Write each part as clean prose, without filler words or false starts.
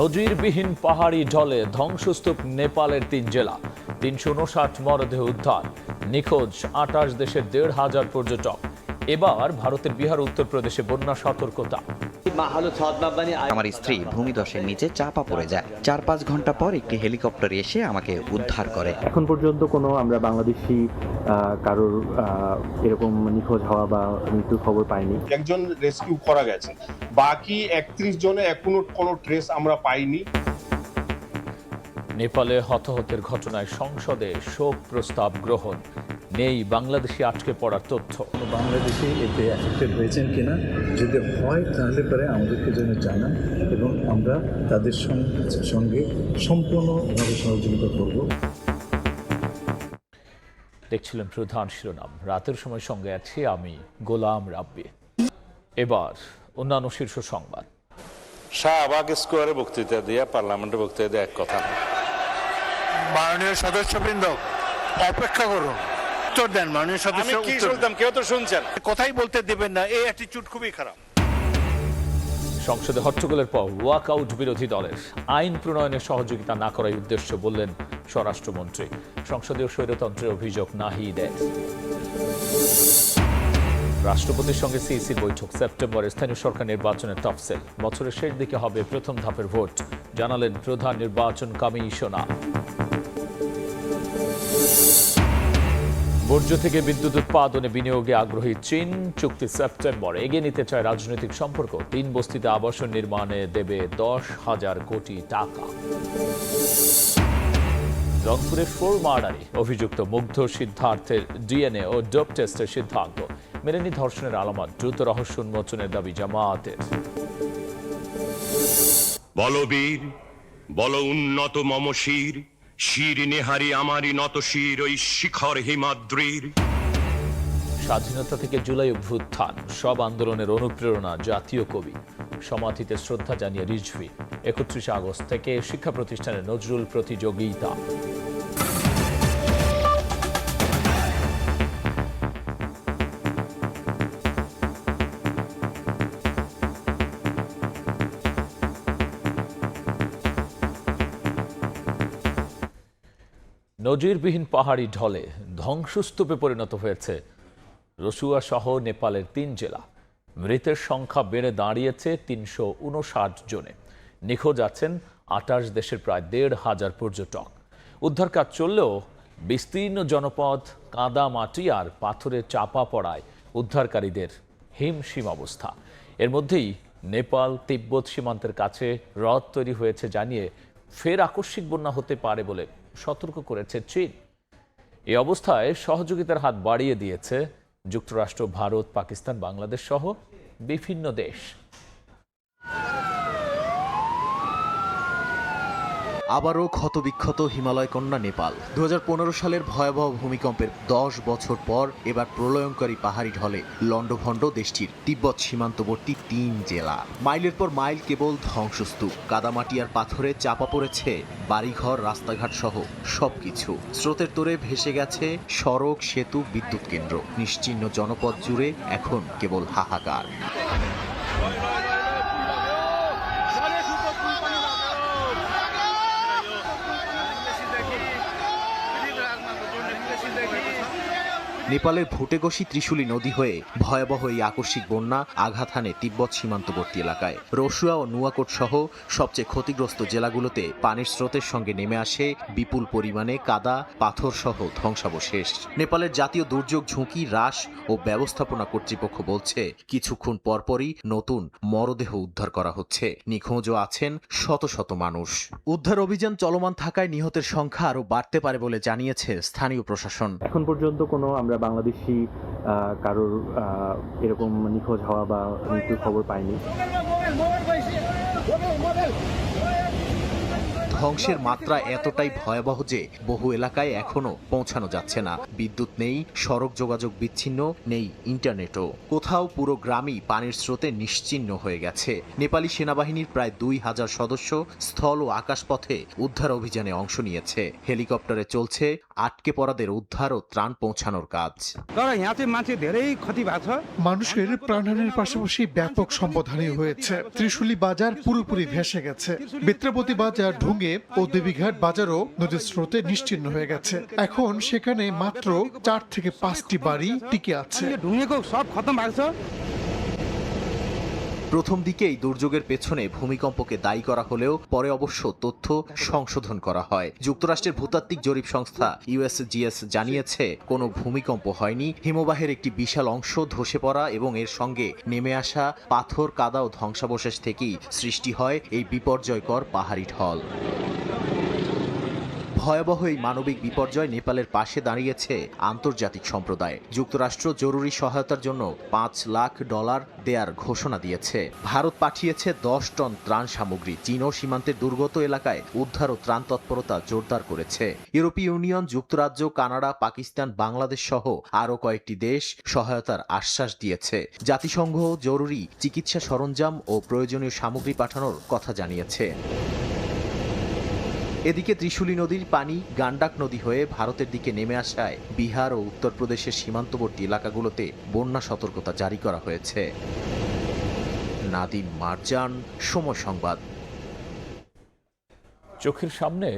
নজিরবিহীন পাহাড়ি ঢলে ধ্বংসস্তূপ নেপালের ৩ জেলা, ৩৫৯ মরদেহ উদ্ধার, নিখোঁজ ২৮ দেশের ১৫০০ পর্যটক। এবার ভারতের বিহার উত্তরপ্রদেশে বন্যা সতর্কতা। আমার স্ত্রী ভূমিধসের নিচে চাপা পড়ে যায়। ৪-৫ ঘন্টা পর একটি হেলিকপ্টার এসে আমাকে উদ্ধার করে। এখন পর্যন্ত কোনো আমরা বাংলাদেশি কারোর এরকম নিখোঁজ হওয়া বা মৃত্যুর খবর পাইনি। একজন রেস্কিউ করা গেছে, বাকি ৩১ জনে এখনো কোনো ট্রেস আমরা পাইনি। নেপালে হতাহতের ঘটনায় সংসদে শোক প্রস্তাব গ্রহণ, নেই বাংলাদেশি আটকে পড়ার তথ্য। বাংলাদেশে এতে অ্যাফেক্টেড হয়েছেন কিনা, যদি হয় তাহলে পরে আমাদেরকে যেন জানান এবং আমরা তাদের সঙ্গে সম্পূর্ণভাবে সহযোগিতা করব। দেখছিলেন প্রধান শিরোনাম, রাতের সময় সঙ্গে আছি আমি গোলাম রাব্বি। এবার অন্যান্য শীর্ষ সংবাদ। শাহবাগ স্কোয়ারে বক্তৃতা দিয়ে পার্লামেন্টে বক্তৃতা দিয়ে এক কথা না। মাননীয় সদস্যবৃন্দ অপেক্ষা করুন, উত্তর দেন। মাননীয় সদস্য কি শুনতাম, কেউ তো শুনছেন, কথাই বলতে দেবেন না, এই অ্যাটিটিউড খুবই খারাপ। সংসদে হট্টগোলের পর ওয়াকআউট বিরোধী দলের, আইন প্রণয়নে সহযোগিতা না করার উদ্দেশ্য বললেন স্বরাষ্ট্রমন্ত্রী। সংসদীয় স্বৈরতন্ত্রের অভিযোগ নাহিদের। রাষ্ট্রপতির সঙ্গে সিইসির বৈঠক, সেপ্টেম্বরে স্থানীয় সরকার নির্বাচনের টপসেল, বছরের শেষ দিকে হবে প্রথম ধাপের ভোট, জানালেন প্রধান নির্বাচন কমিশনার। বর্জ্য থেকে বিদ্যুৎ উৎপাদনে বিনিয়োগে আগ্রহী চীন, চুক্তি সেপ্টেম্বরে এগিয়ে নিতে চায় রাজনৈতিক সম্পর্ক। ৩ বস্তিতে আবাসন নির্মাণে দেবে ১০,০০০ কোটি টাকা। রংপুরের 4 মার্ডারে অভিযুক্ত মুগ্ধ সিদ্ধার্থের ডিএনএ ও ডোপ টেস্টের সিদ্ধান্ত মেলেনি ধর্ষণের আলামত, দ্রুত রহস্য উন্মোচনের দাবি জামায়াতের। বলবীর বল উন্নত মম শির, শির নেহারি আমারি নত শির ওই শিখর হিমাদ্রির। স্বাধীনতা থেকে জুলাই অভ্যুত্থান, সব আন্দোলনের অনুপ্রেরণা জাতীয় কবি, সমাধিতে শ্রদ্ধা জানিয়ে রিজভী। ৩১ আগস্ট থেকে শিক্ষা প্রতিষ্ঠানে নজরুল প্রতিযোগিতা। নজিরবিহীন পাহাড়ি ঢলে ধ্বংসস্তূপে পরিণত হয়েছে রসুয়া সহ নেপালের ৩ জেলা। মৃতের সংখ্যা বেড়ে দাঁড়িয়েছে ৩৫৯ জনে। নিখোঁজ আছেন ২৮ দেশের প্রায় ১৫০০ পর্যটক। উদ্ধার কাজ চললেও বিস্তীর্ণ জনপদ কাদা মাটি আর পাথরে চাপা পড়ায় উদ্ধারকারীদের হিমশিম অবস্থা। এর মধ্যেই নেপাল তিব্বত সীমান্তের কাছে হ্রদ তৈরি হয়েছে জানিয়ে ফের আকস্মিক বন্যা হতে পারে বলে সতর্ক করেছে চীন। এই অবস্থায় সহযোগিতার হাত বাড়িয়ে দিয়েছে যুক্তরাষ্ট্র, ভারত, পাকিস্তান, বাংলাদেশ সহ বিভিন্ন দেশ। আবারও ক্ষতবিক্ষত হিমালয় কন্যা নেপাল। ২০১৫ সালের ভয়াবহ ভূমিকম্পের ১০ বছর পর এবার প্রলয়ঙ্করী পাহাড়ি ঢলে লণ্ডভণ্ড দেশটির তিব্বত সীমান্তবর্তী ৩ জেলা। মাইলের পর মাইল কেবল ধ্বংসস্তূপ, কাদামাটি আর পাথরে চাপা পড়েছে বাড়িঘর, রাস্তাঘাট সহ সবকিছু। স্রোতের তোরে ভেসে গেছে সড়ক, সেতু, বিদ্যুৎ কেন্দ্র। নিশ্চিহ্ন জনপদ জুড়ে এখন কেবল হাহাকার। নেপালের ভুটেগসি ত্রিশুলি নদী হয়ে ভয়াবহ এই আকস্মিক বন্যা আঘাত হানে তিব্বত সীমান্তবর্তী এলাকায়। রসুয়া ও নুয়াকোট সহ সবচেয়ে ক্ষতিগ্রস্ত জেলাগুলোতে পানির স্রোতের সঙ্গে নেমে আসে বিপুল পরিমাণে কাদা, পাথর সহ ধ্বংসাবশেষ। নেপালের জাতীয় দুর্যোগ ঝুঁকি হ্রাস ও ব্যবস্থাপনা কর্তৃপক্ষ বলছে, কিছুক্ষণ পরপরই নতুন মরদেহ উদ্ধার করা হচ্ছে। নিখোঁজও আছেন শত শত মানুষ। উদ্ধার অভিযান চলমান থাকায় নিহতের সংখ্যা আরও বাড়তে পারে বলে জানিয়েছে স্থানীয় প্রশাসন। এখন পর্যন্ত কোনো আমরা বাংলাদেশি কারোর এরকম নিখোঁজ হওয়া বা মৃত্যুর খবর পাইনি। ধ্বংসের মাত্রা এতটাই ভয়াবহ যে বহু এলাকায় এখনো পৌঁছানো যাচ্ছে না। বিদ্যুৎ নেই, সড়ক যোগাযোগ বিচ্ছিন্ন, নেই ইন্টারনেটও। কোথাও পুরো গ্রামই পানির স্রোতে নিশ্চিহ্ন হয়ে গেছে। নেপালি সেনাবাহিনীর প্রায় 2000 সদস্য স্থল ও আকাশপথে উদ্ধার অভিযানে অংশ নিয়েছে। হেলিকপ্টারে চলছে আটকে পড়াদের উদ্ধার ও ত্রাণ পৌঁছানোর কাজ। মানুষের প্রাণহানির পাশাপাশি ব্যাপক সম্পদহানি হয়েছে। ত্রিশুলি বাজার পুরোপুরি ভেসে গেছে। বেত্রাবতী বাজার, ঢুঙ্গে ও দেবীঘাট বাজারও নদীর স্রোতে নিশ্চিহ্ন হয়ে গেছে। এখন সেখানে মাত্র 4 থেকে 5টি বাড়ি টিকে আছে। প্রথম দিকেই দুর্যোগের পেছনে ভূমিকম্পকে দায়ী করা হলেও পরে অবশ্য তথ্য সংশোধন করা হয়। যুক্তরাষ্ট্রের ভূতাত্ত্বিক জরিপ সংস্থা USGS জানিয়েছে কোনো ভূমিকম্প হয়নি। হিমবাহের একটি বিশাল অংশ ধসে পড়া এবং এর সঙ্গে নেমে আসা পাথর, কাদা ও ধ্বংসাবশেষ থেকেই সৃষ্টি হয় এই বিপর্যয়কর পাহাড়ি ঢল। ভয়াবহ এই মানবিক বিপর্যয় নেপালের পাশে দাঁড়িয়েছে আন্তর্জাতিক সম্প্রদায়। যুক্তরাষ্ট্র জরুরি সহায়তার জন্য $5 লাখ দেয়ার ঘোষণা দিয়েছে। ভারত পাঠিয়েছে 10 টন ত্রাণ সামগ্রী। চীনও সীমান্তের দুর্গত এলাকায় উদ্ধার ও ত্রাণ তৎপরতা জোরদার করেছে। ইউরোপীয় ইউনিয়ন, যুক্তরাজ্য, কানাডা, পাকিস্তান, বাংলাদেশ সহ আরও কয়েকটি দেশ সহায়তার আশ্বাস দিয়েছে। জাতিসংঘ জরুরি চিকিৎসা সরঞ্জাম ও প্রয়োজনীয় সামগ্রী পাঠানোর কথা জানিয়েছে। এদিকে ত্রিশুলি নদীর পানি গান্ডাক নদী হয়ে ভারতের দিকে নেমে আসায় বিহার ও উত্তরপ্রদেশের সীমান্তবর্তী এলাকাগুলোতে বন্যা সতর্কতা জারি করা হয়েছে। নাদিম মারজান, সময় সংবাদ। চোখের সামনে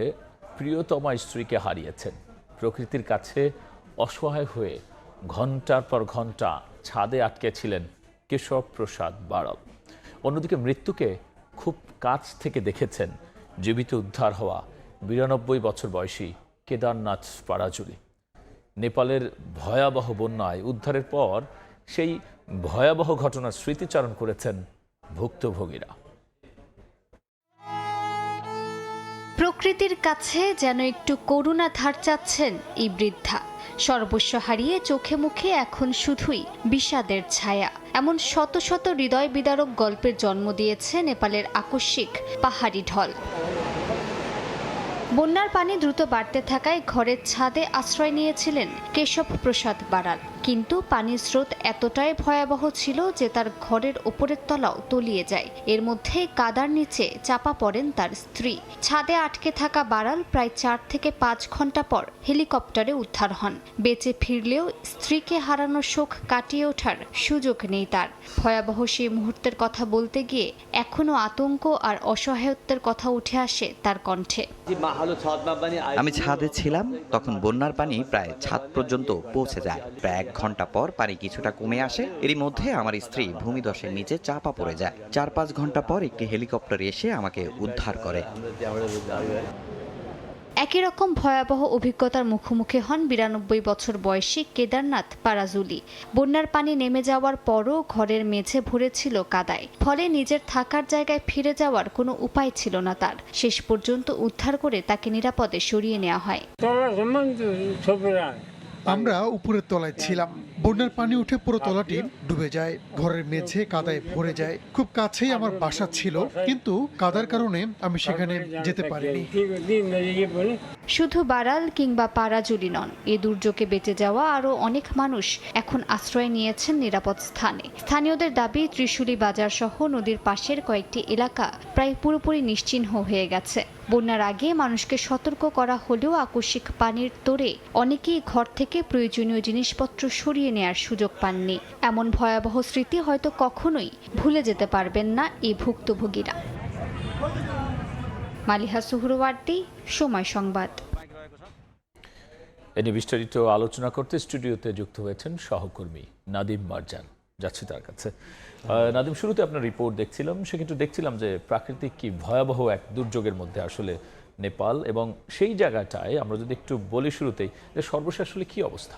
প্রিয়তমা স্ত্রীকে হারিয়েছেন। প্রকৃতির কাছে অসহায় হয়ে ঘন্টার পর ঘন্টা ছাদে আটকে ছিলেন কেশব প্রসাদ বাড়াল। অন্যদিকে মৃত্যুকে খুব কাছ থেকে দেখেছেন জীবিত উদ্ধার হওয়া 92 বছর বয়সী কেদারনাথ পারাজুলি। নেপালের ভয়াবহ বন্যায় উদ্ধারের পর সেই ভয়াবহ ঘটনার স্মৃতিচারণ করেছেন ভুক্তভোগীরা। প্রকৃতির কাছে যেন একটু করুণা ধার চাচ্ছেন এই বৃদ্ধা। সর্বস্ব হারিয়ে চোখে মুখে এখন শুধুই বিষাদের ছায়া। এমন শত শত হৃদয় বিদারক গল্পের জন্ম দিয়েছে নেপালের আকস্মিক পাহাড়ি ঢল। বন্যার পানি দ্রুত বাড়তে থাকায় ঘরের ছাদে আশ্রয় নিয়েছিলেন কেশব প্রসাদ বাড়াল। কিন্তু পানির স্রোত এতটাই ভয়াবহ ছিল যে তার ঘরের ওপরের তলাও তলিয়ে যায়। এর মধ্যে কাদার নিচে চাপা পড়েন তার স্ত্রী। ছাদে আটকে থাকা বাড়াল প্রায় 4 থেকে 5 ঘন্টা পর হেলিকপ্টারে উদ্ধার হন। বেঁচে ফিরলেও স্ত্রীকে হারানোর শোক কাটিয়ে ওঠার সুযোগ নেই তার। ভয়াবহ সেই মুহূর্তের কথা বলতে গিয়ে এখনো আতঙ্ক আর অসহায়ত্বের কথা উঠে আসে তার কণ্ঠে। আমি ছাদে ছিলাম, তখন বন্যার পানি প্রায় ছাদ পর্যন্ত পৌঁছে যায়। প্রায় 1 ঘন্টা পর পানি কিছুটা কমে আসে। এরই মধ্যে আমার স্ত্রী ভূমিধসের নিচে চাপা পড়ে যায়। 4-5 ঘন্টা পর একটি হেলিকপ্টার এসে আমাকে উদ্ধার করে। একই রকম ভয়াবহ অভিজ্ঞতার মুখোমুখি হন 92 বছর বয়সী কেদারনাথ পারাজুলি। বন্যার পানি নেমে যাওয়ার পরও ঘরের মেঝে ভরেছিল কাদায়। ফলে নিজের থাকার জায়গায় ফিরে যাওয়ার কোনো উপায় ছিল না তার। শেষ পর্যন্ত উদ্ধার করে তাকে নিরাপদে সরিয়ে নেওয়া হয়। আমরা উপরের তলায় ছিলাম। বন্যার পানি উঠে পুরো তলাটি ডুবে যায়। ঘরের মেঝে কাদায় ভরে যায়। খুব কাছেই আমার বাসা ছিল, কিন্তু কাদার কারণে আমি সেখানে যেতে পারিনি। শুধু বাড়াল কিংবা পারাজুলি নন, এ দুর্যোগে বেঁচে যাওয়া আরও অনেক মানুষ এখন আশ্রয় নিয়েছেন নিরাপদ স্থানে। স্থানীয়দের দাবি, ত্রিশুলি বাজার সহ নদীর পাশের কয়েকটি এলাকা প্রায় পুরোপুরি নিশ্চিহ্ন হয়ে গেছে। বন্যার আগে মানুষকে সতর্ক করা হলেও আকস্মিক পানির তোড়ে অনেকেই ঘর থেকে প্রয়োজনীয় জিনিসপত্র সরিয়ে নেয়ার সুযোগ পাননি। এমন ভয়াবহ স্মৃতি হয়তো কখনোই ভুলে যেতে পারবেন না এই ভুক্তভোগীরা। মালিহা সুহরওয়ার্দী, সময় সংবাদ। এ নিয়ে বিস্তারিত আলোচনা করতে স্টুডিওতে যুক্ত হয়েছেন সহকর্মী নাদিম মারজান। যাচ্ছি তার কাছে। নাদিম, শুরুতে আপনার রিপোর্ট দেখছিলাম, সেক্ষেত্রে দেখছিলাম যে প্রাকৃতিক কি ভয়াবহ এক দুর্যোগের মধ্যে আসলে নেপাল, এবং সেই জায়গাটায় আমরা যদি একটু বলি শুরুতেই যে সর্বশেষ আসলে কি অবস্থা।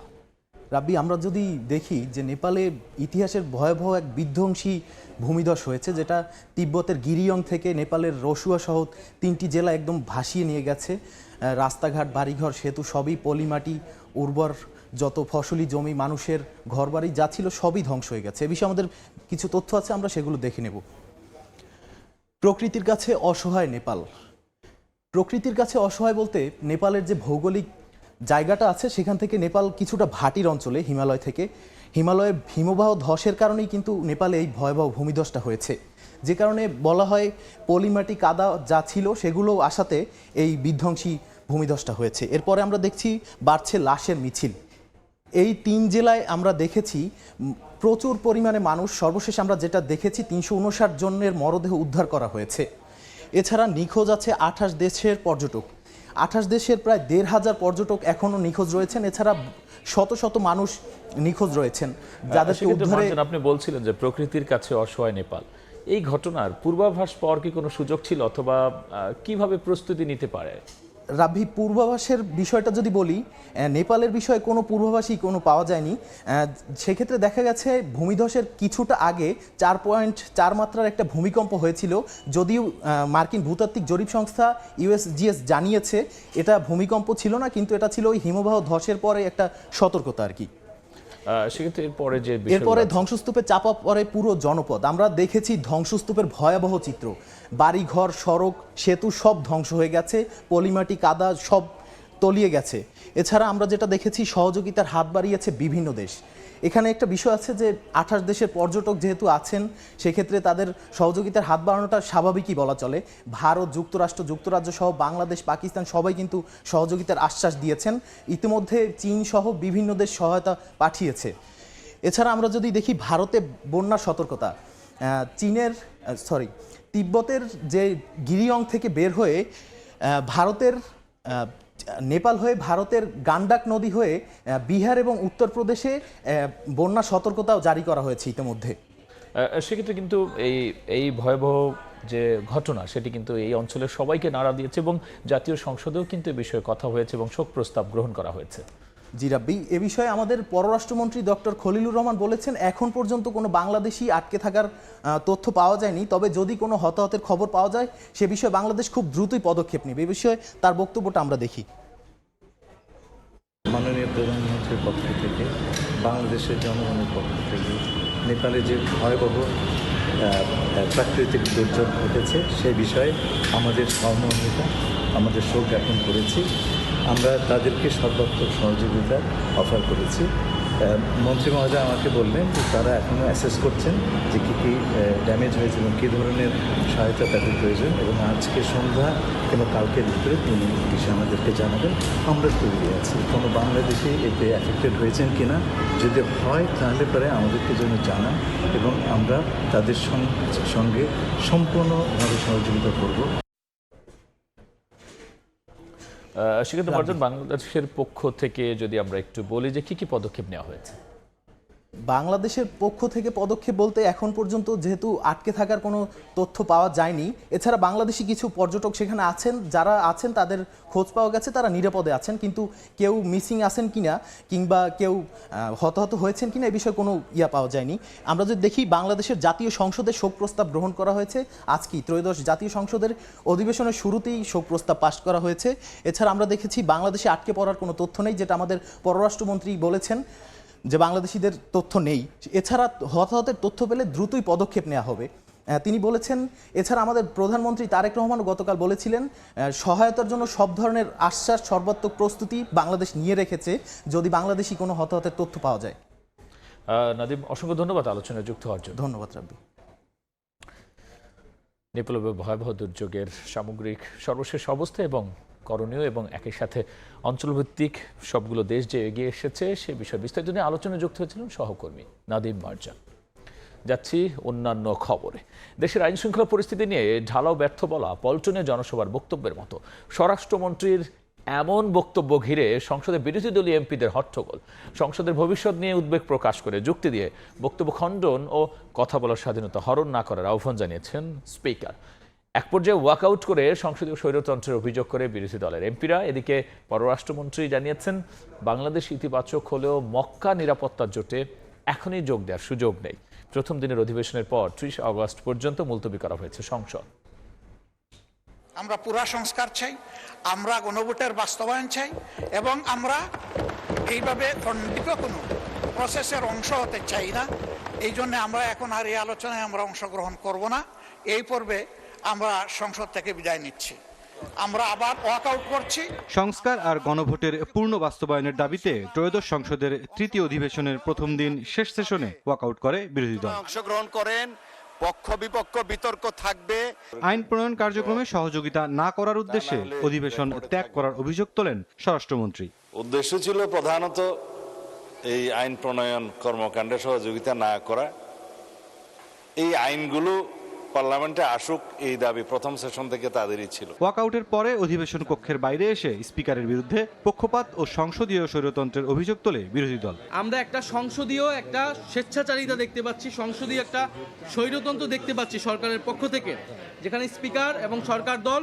রাব্বি, আমরা যদি দেখি যে নেপালে ইতিহাসের ভয়াবহ এক বিধ্বংসী ভূমিধস হয়েছে, যেটা তিব্বতের গিরিয়ং থেকে নেপালের রসুয়া সহ 3টি জেলা একদম ভাসিয়ে নিয়ে গেছে। রাস্তাঘাট, বাড়িঘর, সেতু সবই পলিমাটি, উর্বর যত ফসলি জমি, মানুষের ঘরবাড়ি যা ছিল সবই ধ্বংস হয়ে গেছে। এ বিষয়ে আমাদের কিছু তথ্য আছে, আমরা সেগুলো দেখে নেব। প্রকৃতির কাছে অসহায় নেপাল। প্রকৃতির কাছে অসহায় বলতে নেপালের যে ভৌগোলিক জায়গাটা আছে সেখান থেকে নেপাল কিছুটা ভাটির অঞ্চলে হিমালয় থেকে হিমালয়ের হিমবাহ ধসের কারণেই কিন্তু নেপালে এই ভয়াবহ ভূমিধসটা হয়েছে, যে কারণে বলা হয় পলিমাটি কাদা যা ছিল সেগুলো আসাতে এই বিধ্বংসী ভূমিধসটা হয়েছে। এরপরে আমরা দেখছি বাড়ছে লাশের মিছিল। এই 3 জেলায় আমরা দেখেছি প্রচুর পরিমাণে মানুষ, সর্বশেষ আমরা যেটা দেখেছি 359 জনের মরদেহ উদ্ধার করা হয়েছে। এছাড়া নিখোঁজ আছে 28 দেশের পর্যটক, 28 দেশের প্রায় 1500 পর্যটক এখনও নিখোঁজ রয়েছেন। এছাড়া শত শত মানুষ নিখোঁজ রয়েছেন যাদেরকে উদ্ধারে। আপনি বলছিলেন যে প্রকৃতির কাছে অসহায় নেপাল, এই ঘটনার পূর্বাভাস পাওয়ার কি কোনো সুযোগ ছিল, অথবা কিভাবে প্রস্তুতি নিতে পারে? রাব্বি, পূর্বাভাসের বিষয়টা যদি বলি, নেপালের বিষয়ে কোনো পূর্বাভাসই কোনো পাওয়া যায়নি। সেক্ষেত্রে দেখা গেছে ভূমিধসের কিছুটা আগে 4.4 মাত্রার একটা ভূমিকম্প হয়েছিল, যদিও মার্কিন ভূতাত্ত্বিক জরিপ সংস্থা USGS জানিয়েছে এটা ভূমিকম্প ছিল না, কিন্তু এটা ছিল ওই হিমবাহ ধসের পরে একটা সতর্কতা আর কি। এরপরে ধ্বংসস্তূপে চাপা পড়ে পুরো জনপদ। আমরা দেখেছি ধ্বংসস্তূপের ভয়াবহ চিত্র, বাড়িঘর, সড়ক, সেতু সব ধ্বংস হয়ে গেছে, পলিমাটি কাদা সব তলিয়ে গেছে। এছাড়া আমরা যেটা দেখেছি সহযোগিতার হাত বাড়িয়েছে বিভিন্ন দেশ। এখানে একটা বিষয় আছে যে 28 দেশের পর্যটক যেহেতু আছেন, সেক্ষেত্রে তাদের সহযোগিতার হাত বাড়ানোটা স্বাভাবিকই বলা চলে। ভারত, যুক্তরাজ্য সহ বাংলাদেশ, পাকিস্তান সবাই কিন্তু সহযোগিতার আশ্বাস দিয়েছেন। ইতিমধ্যে চীন সহ বিভিন্ন দেশ সহায়তা পাঠিয়েছে। এছাড়া আমরা যদি দেখি ভারতে বন্যার সতর্কতা, তিব্বতের যে গিরিয়ং থেকে বের হয়ে নেপাল হয়ে ভারতের গান্ডাক নদী হয়ে বিহার এবং উত্তরপ্রদেশে বন্যা সতর্কতাও জারি করা হয়েছে ইতিমধ্যে। সেক্ষেত্রে কিন্তু এই ভয়াবহ যে ঘটনা সেটি কিন্তু এই অঞ্চলের সবাইকে নাড়া দিয়েছে, এবং জাতীয় সংসদেও কিন্তু এ বিষয়ে কথা হয়েছে এবং শোক প্রস্তাব গ্রহণ করা হয়েছে। জি রাব্বি, এ বিষয়ে আমাদের পররাষ্ট্রমন্ত্রী ডক্টর খলিলুর রহমান বলেছেন এখন পর্যন্ত কোনো বাংলাদেশি আটকে থাকার তথ্য পাওয়া যায়নি, তবে যদি কোনো হতাহতের খবর পাওয়া যায় সে বিষয়ে বাংলাদেশ খুব দ্রুতই পদক্ষেপ নেবে। এ বিষয়ে তার বক্তব্যটা আমরা দেখি। মাননীয় প্রধানমন্ত্রীর পক্ষ থেকে, বাংলাদেশের জনগণের পক্ষ থেকে নেপালে যে ভয়াবহ প্রাকৃতিক দুর্যোগ ঘটেছে সে বিষয়ে আমাদের সহমর্মিতা, আমাদের শোক জ্ঞাপন করেছি। আমরা তাদেরকে সর্বাত্মক সহযোগিতা অফার করেছি। মন্ত্রী মহোদয় আমাকে বললেন যে তারা এখনও অ্যাসেস করছেন যে কী কী ড্যামেজ হয়েছে এবং কী ধরনের সহায়তা তাদের প্রয়োজন, এবং আজকে সন্ধ্যা কিংবা কালকের ভিতরে তিনি বিষয়ে আমাদেরকে জানাবেন। আমরা তৈরি আছি। কোনো বাংলাদেশি এতে অ্যাফেক্টেড হয়েছেন কি না, যদি হয় তাহলে পরে আমাদেরকে যেন জানান, এবং আমরা তাদের সঙ্গে সম্পূর্ণভাবে সহযোগিতা করব। সেক্ষেত্রে বাংলাদেশের পক্ষ থেকে যদি আমরা একটু বলি যে কি পদক্ষেপ নেওয়া হয়েছে? বাংলাদেশের পক্ষ থেকে পদক্ষেপ বলতে এখন পর্যন্ত যেহেতু আটকে থাকার কোনো তথ্য পাওয়া যায়নি, এছাড়া বাংলাদেশি কিছু পর্যটক সেখানে আছেন, যারা আছেন তাদের খোঁজ পাওয়া গেছে, তারা নিরাপদে আছেন, কিন্তু কেউ মিসিং আছেন কিনা কিংবা কেউ হতাহত হয়েছেন কিনা এ বিষয়ে কোনো পাওয়া যায়নি। আমরা যদি দেখি বাংলাদেশের জাতীয় সংসদে শোক প্রস্তাব গ্রহণ করা হয়েছে আজকেই, ত্রয়োদশ জাতীয় সংসদের অধিবেশনের শুরুতেই শোক প্রস্তাব পাশ করা হয়েছে। এছাড়া আমরা দেখেছি বাংলাদেশে আটকে পড়ার কোনো তথ্য নেই, যেটা আমাদের পররাষ্ট্রমন্ত্রী বলেছেন যে বাংলাদেশিদের তথ্য নেই। এছাড়া হতাহতের তথ্য পেলে দ্রুতই পদক্ষেপ নেওয়া হবে তিনি বলেছেন। এছাড়া আমাদের প্রধানমন্ত্রী তারেক রহমানও গতকাল বলেছিলেন সহায়তার জন্য সব ধরনের আশ্বাস, সর্বাত্মক প্রস্তুতি বাংলাদেশ নিয়ে রেখেছে যদি বাংলাদেশি কোনো হতাহতের তথ্য পাওয়া যায়। নাদিম, অসংখ্য ধন্যবাদ আলোচনায় যুক্ত হওয়ার জন্য। ধন্যবাদ রাব্বি। নেপাল ভয়াবহ দুর্যোগের সামগ্রিক সর্বশেষ অবস্থা এবং করণীয়, এবং একই সাথে অঞ্চলভিত্তিক সবগুলো দেশ যে এগিয়ে এসেছে সে বিষয়ে বিস্তারিত নিয়ে আলোচনায় যুক্ত হয়েছিলেন সহকর্মী নাদিম মারজান। যাচ্ছি অন্যান্য খবরে। দেশের আইন শৃঙ্খলা পরিস্থিতি নিয়ে ঢালাও ব্যর্থ বলা পল্টনে জনসভার বক্তব্যের মতো। স্বরাষ্ট্রমন্ত্রীর এমন বক্তব্য ঘিরে সংসদে বিরোধী দলীয় এমপিদের হট্টগোল। সংসদের ভবিষ্যৎ নিয়ে উদ্বেগ প্রকাশ করে যুক্তি দিয়ে বক্তব্য খণ্ডন ও কথা বলার স্বাধীনতা হরণ না করার আহ্বান জানিয়েছেন স্পিকার। এক পর্যায়ে ওয়াকআউট করে সংসদীয় স্বৈরতন্ত্রের অভিযোগ করে বিরোধী দলের এমপিরা। এদিকে পররাষ্ট্রমন্ত্রী জানিয়েছেন বাংলাদেশ ইতিবাচক হলেও মক্কা নিরাপত্তা জোটে এখনই যোগ দেওয়ার সুযোগ নেই। প্রথম দিনের অধিবেশনের পর 30 আগস্ট পর্যন্ত মুলতবি করা হয়েছে সংসদ। আমরা পুরা সংস্কার চাই, আমরা গণভোটের বাস্তবায়ন চাই, এবং আমরা এইভাবে খণ্ডিত কোনো প্রসেসের অংশ হতে চাই না। এই জন্য আমরা এখন আর এই আলোচনায় আমরা অংশগ্রহণ করব না। এই পর্বে আমরা সংসদ থেকে বিদায় নিচ্ছি। আমরা আবার ওয়াকআউট করছি। সংস্কার আর গণভোটের পূর্ণ বাস্তবায়নের দাবিতে ত্রয়োদশ সংসদের তৃতীয় অধিবেশনের প্রথম দিন শেষ সেশনে ওয়াকআউট করে বিরোধী দল। অংশগ্রহণ করেন, পক্ষ বিপক্ষ বিতর্ক থাকবে। আইন প্রণয়ন কার্যক্রমে সহযোগিতা না করার উদ্দেশ্যে অধিবেশন ত্যাগ করার অভিযোগ তোলেন স্বরাষ্ট্রমন্ত্রী। উদ্দেশ্য ছিল প্রধানত এই আইন প্রণয়ন কর্মকাণ্ডে সহযোগিতা না করা। এই আইনগুলো পার্লামেন্টে আসুক এই দাবি প্রথম সেশন থেকে তাদেরই ছিল। ওয়াকআউটের পরে অধিবেশন কক্ষের বাইরে এসে স্পিকারের বিরুদ্ধে পক্ষপাত ও সংসদীয় স্বৈরতন্ত্রের অভিযোগ তোলে বিরোধী দল। আমরা একটা সংসদীয় একটা স্বেচ্ছাচারিতা দেখতে পাচ্ছি, সংসদীয় একটা স্বৈরতন্ত্র দেখতে পাচ্ছি সরকারের পক্ষ থেকে, যেখানে স্পিকার এবং সরকার দল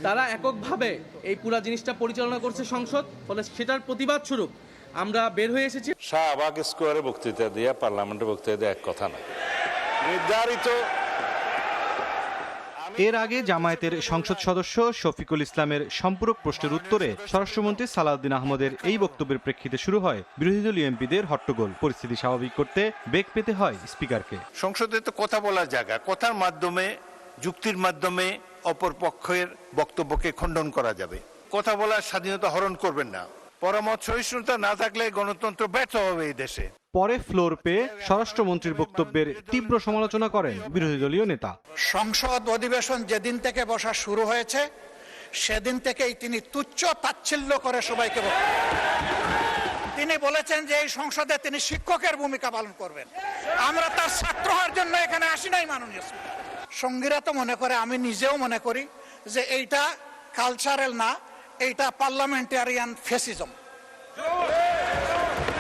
তারা এককভাবে এই পুরা জিনিসটা পরিচালনা করছে সংসদ। ফলে সেটার প্রতিবাদ স্বরূপ আমরা বের হয়ে এসেছি। শাহবাগ স্কোয়ারে বক্তৃতা দিয়ে পার্লামেন্টে বক্তৃতা দিয়ে এক কথা না। নির্ধারিত। এর আগে জামায়াতের সংসদ সদস্য শফিকুল ইসলামের সম্পূরক প্রশ্নের উত্তরে স্বরাষ্ট্রমন্ত্রী সালাউদ্দিন আহমদের এই বক্তব্যের প্রেক্ষিতে শুরু হয় বিরোধী দলীয় এমপিদের হট্টগোল। পরিস্থিতি স্বাভাবিক করতে বেগ পেতে হয় স্পিকারকে। সংসদে তো কথা বলার জায়গা, কথার মাধ্যমে যুক্তির মাধ্যমে অপর পক্ষের বক্তব্যকে খণ্ডন করা যাবে। কথা বলার স্বাধীনতা হরণ করবেন না। পরামর্শ সহিষ্ণুতা না থাকলে গণতন্ত্র ব্যর্থ হবে এই দেশে। পরে ফ্লোর পেয়ে স্বরাষ্ট্রমন্ত্রীর বক্তব্যের তীব্র সমালোচনা করেন বিরোধী দলীয় নেতা। সংসদ অধিবেশন যেদিন থেকে বসা শুরু হয়েছে সেদিন থেকেই তিনি তুচ্ছ তাচ্ছিল্য করে সবাইকে তিনি বলেছেন যে এই সংসদে তিনি শিক্ষকের ভূমিকা পালন করবেন। আমরা তার ছাত্র হওয়ার জন্য এখানে আসি নাই মাননীয় স্পিকার। সঙ্গীরা তো মনে করে, আমি নিজেও মনে করি যে এইটা কালচারাল না, এইটা পার্লামেন্টারিয়ান ফ্যাসিজম,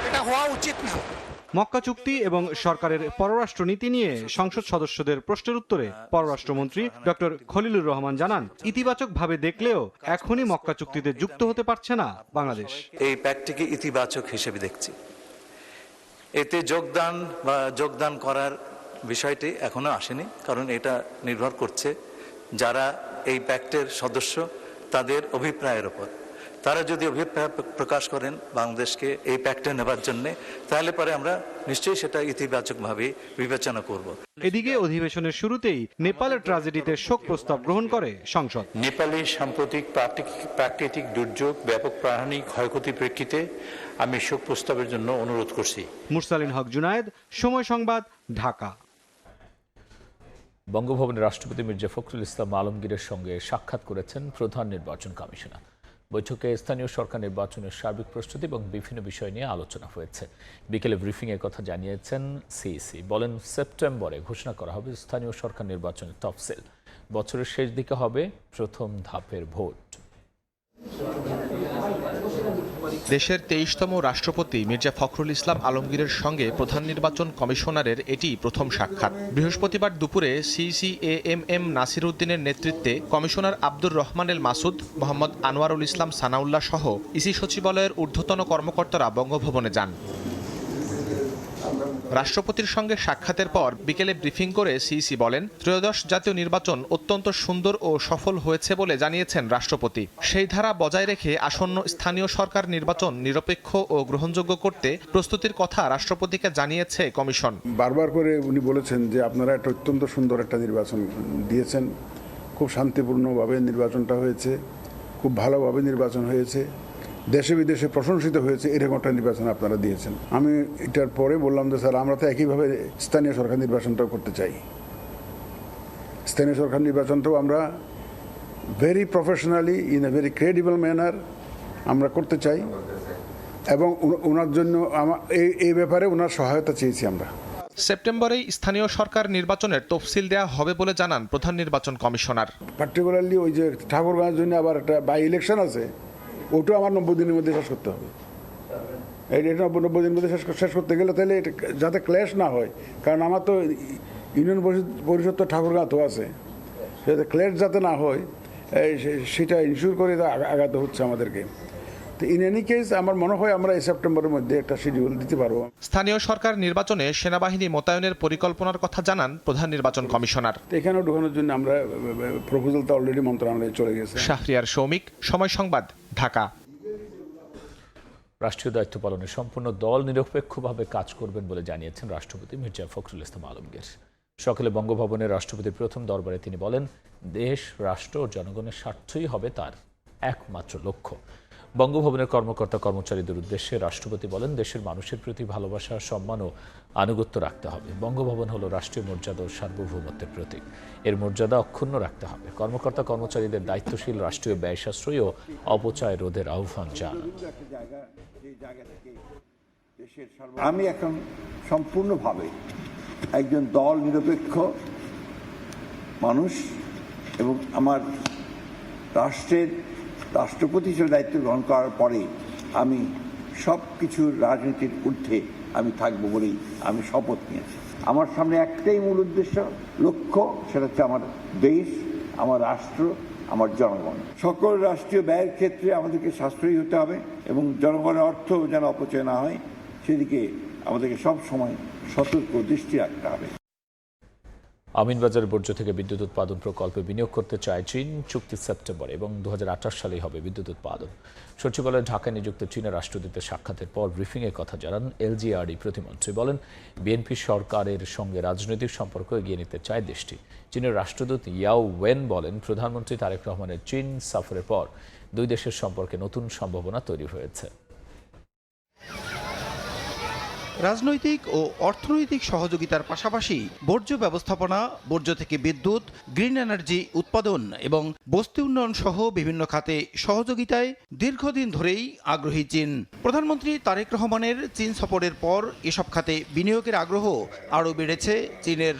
এটা হওয়া উচিত না। মক্কা চুক্তি এবং সরকারের পররাষ্ট্রনীতি নিয়ে সংসদ সদস্যদের প্রশ্নের উত্তরে পররাষ্ট্রমন্ত্রী ডক্টর খলিলুর রহমান জানান, ইতিবাচকভাবে দেখলেও এখনই মক্কা চুক্তিতে যুক্ত হতে পারছে না বাংলাদেশ। এই প্যাক্টটিকে ইতিবাচক হিসেবে দেখছি। এতে যোগদান করার বিষয়টি এখনো আসেনি, কারণ এটা নির্ভর করছে যারা এই প্যাক্টের সদস্য তাদের অভিপ্রায়ের উপর। তারা যদি অভিপ্রায় প্রকাশ করেন বাংলাদেশকে এই প্যাক্টে নেবার জন্য, তাহলে পরে আমরা নিশ্চয়ই সেটা ইতিবাচকভাবে বিবেচনা করব। এদিকে অধিবেশনের শুরুতেই নেপালের ট্র্যাজেডিতে শোক প্রস্তাব গ্রহণ করে সংসদ। নেপালের সাম্প্রতিক প্রাকৃতিক দুর্যোগ, ব্যাপক প্রাণহানি, ক্ষয়ক্ষতির প্রেক্ষিতে আমি শোক প্রস্তাবের জন্য অনুরোধ করছি। মুরসালিন হক জুনায়েদ, সময় সংবাদ, ঢাকা। বঙ্গভবনে রাষ্ট্রপতি মির্জা ফখরুল ইসলাম আলমগীরের সঙ্গে সাক্ষাৎ করেছেন প্রধান নির্বাচন কমিশনার। বৈঠকে স্থানীয় সরকার নির্বাচনের সার্বিক প্রস্তুতি এবং বিভিন্ন বিষয় নিয়ে আলোচনা হয়েছে। বিকেলে ব্রিফিংয়ের কথা জানিয়েছেন সিইসি। বলেন, সেপ্টেম্বরে ঘোষণা করা হবে স্থানীয় সরকার নির্বাচনের তফসিল। বছরের শেষ দিকে হবে প্রথম ধাপের ভোট। দেশের 23তম রাষ্ট্রপতি মির্জা ফখরুল ইসলাম আলমগীরের সঙ্গে প্রধান নির্বাচন কমিশনারের এটি প্রথম সাক্ষাৎ। বৃহস্পতিবার দুপুরে সিইসি এএমএম নাসির উদ্দিনের নেতৃত্বে কমিশনার আব্দুর রহমান এল মাসুদ, মোহাম্মদ আনোয়ারুল ইসলাম সানাউল্লাহ সহ ইসি সচিবালয়ের ঊর্ধ্বতন কর্মকর্তারা বঙ্গভবনে যান। রাষ্ট্রপতির সঙ্গে সাক্ষাতের পর বিকেলে ব্রিফিং করে সিইসি বলেন, ত্রয়োদশ জাতীয় নির্বাচন অত্যন্ত সুন্দর ও সফল হয়েছে বলে জানিয়েছেন রাষ্ট্রপতি। সেই ধারা বজায় রেখে আসন্ন স্থানীয় সরকার নির্বাচন নিরপেক্ষ ও গ্রহণযোগ্য করতে প্রস্তুতির কথা রাষ্ট্রপতিকে জানিয়েছে কমিশন। বারবার করে উনি বলেছেন যে আপনারা একটা অত্যন্ত সুন্দর একটা নির্বাচন দিয়েছেন, খুব শান্তিপূর্ণভাবে নির্বাচনটা হয়েছে, খুব ভালোভাবে নির্বাচন হয়েছে, দেশে বিদেশে প্রশংসিত হয়েছে, এরকম একটা নির্বাচন আপনারা দিয়েছেন। আমি এটার পরে বললাম যে স্যার, আমরা তো একইভাবে স্থানীয় সরকার নির্বাচনটাও করতে চাই। স্থানীয় সরকার নির্বাচনটাও আমরা very professionally, in a very credible manner আমরা করতে চাই, এবং ওনার জন্য এই ব্যাপারে ওনার সহায়তা চেয়েছি আমরা। সেপ্টেম্বরেই স্থানীয় সরকার নির্বাচনের তফসিল দেওয়া হবে বলে জানান প্রধান নির্বাচন কমিশনার। পার্টিকুলারলি ওই যে ঠাকুরগাঁওয়ের জন্য আবার একটা বাই ইলেকশন আছে, ওটাও আমার 90 দিনের মধ্যে শেষ করতে হবে। এটা 90 দিনের মধ্যে শেষ করতে গেলে তাহলে যাতে ক্ল্যাশ না হয়, কারণ আমার তো ইউনিয়ন পরিষদ তো ঠাকুরগাঁও তো আছে, যাতে ক্ল্যাশ যাতে না হয় সেটা ইনশিওর করে আগাতে হচ্ছে আমাদেরকে। তো ইন এনি কেস আমার মনে হয় আমরা এই সেপ্টেম্বরের মধ্যে একটা শিডিউল দিতে পারবো। স্থানীয় সরকার নির্বাচনে সেনাবাহিনী মোতায়েনের পরিকল্পনার কথা জানান প্রধান নির্বাচন কমিশনার। এখানেও ঢোকানোর জন্য আমরা প্রপোজাল তো অলরেডি মন্ত্রণালয়ে চলে গেছে। শাহরিয়ার সৌমিক, সময় সংবাদ, ঢাকা। রাষ্ট্রীয় দায়িত্ব পালনে সম্পূর্ণ দল নিরপেক্ষভাবে কাজ করবেন বলে জানিয়েছেন রাষ্ট্রপতি মির্জা ফখরুল ইসলাম আলমগীর। সকালে বঙ্গভবনের রাষ্ট্রপতির প্রথম দরবারে তিনি বলেন, দেশ, রাষ্ট্র ও জনগণের স্বার্থই হবে তার একমাত্র লক্ষ্য। বঙ্গভবনের কর্মকর্তা কর্মচারীদের উদ্দেশ্যে রাষ্ট্রপতি বলেন, দেশের মানুষের প্রতি ভালোবাসা, সম্মান ও আনুগত্য রাখতে হবে। বঙ্গভবন হলো রাষ্ট্রীয় মর্যাদা ও সার্বভৌমত্বের প্রতীক। এর মর্যাদা অক্ষুণ্ণ রাখতে হবে। কর্মকর্তা কর্মচারীদের দায়িত্বশীল রাষ্ট্রীয় ব্যয় সাশ্রয়ী ও অপচয় রোধের আহ্বান জানান। আমি এখন সম্পূর্ণভাবে একজন দল নিরপেক্ষ মানুষ এবং আমার রাষ্ট্রের রাষ্ট্রপতি হিসেবে দায়িত্ব গ্রহণ করার পরে আমি সব কিছুর রাজনীতির ঊর্ধ্বে আমি থাকবো বলেই আমি শপথ নিয়েছি। আমার সামনে একটাই মূল উদ্দেশ্য, লক্ষ্য, সেটা হচ্ছে আমার দেশ, আমার রাষ্ট্র, আমার জনগণ। সকল রাষ্ট্রীয় ব্যয়ের ক্ষেত্রে আমাদেরকে সাশ্রয়ী হতে হবে এবং জনগণের অর্থ যেন অপচয় না হয় সেদিকে আমাদেরকে সব সময় সতর্ক দৃষ্টি রাখতে হবে। আমিনবাজার বর্জ্য থেকে বিদ্যুৎ উৎপাদন প্রকল্পে বিনিয়োগ করতে চায় চীন। চুক্তি সেপ্টেম্বরে এবং 2028 সালেই হবে বিদ্যুৎ উৎপাদন। সচিবালয়ে ঢাকায় নিযুক্ত চীনের রাষ্ট্রদূতের সাক্ষাতের পর ব্রিফিংয়ে কথা জানান এলজিআরডি প্রতিমন্ত্রী। বলেন, বিএনপি সরকারের সঙ্গে রাজনৈতিক সম্পর্ক এগিয়ে নিতে চায় দেশটি। চীনের রাষ্ট্রদূত ইয়াও ওয়েন বলেন, প্রধানমন্ত্রী তারেক রহমানের চীন সফরের পর দুই দেশের সম্পর্কে নতুন সম্ভাবনা তৈরি হয়েছে। রাজনৈতিক ও অর্থনৈতিক সহযোগিতার পাশাপাশি বর্জ্য ব্যবস্থাপনা, বর্জ্য থেকে বিদ্যুৎ, গ্রিন এনার্জি উৎপাদন এবং বস্তি উন্নয়ন সহ বিভিন্ন খাতে সহযোগিতায় দীর্ঘদিন ধরেই আগ্রহী চীন। প্রধানমন্ত্রী তারেক রহমানের চীন সফরের পর এসব খাতে বিনিয়োগের আগ্রহ আরও বেড়েছে চীনের।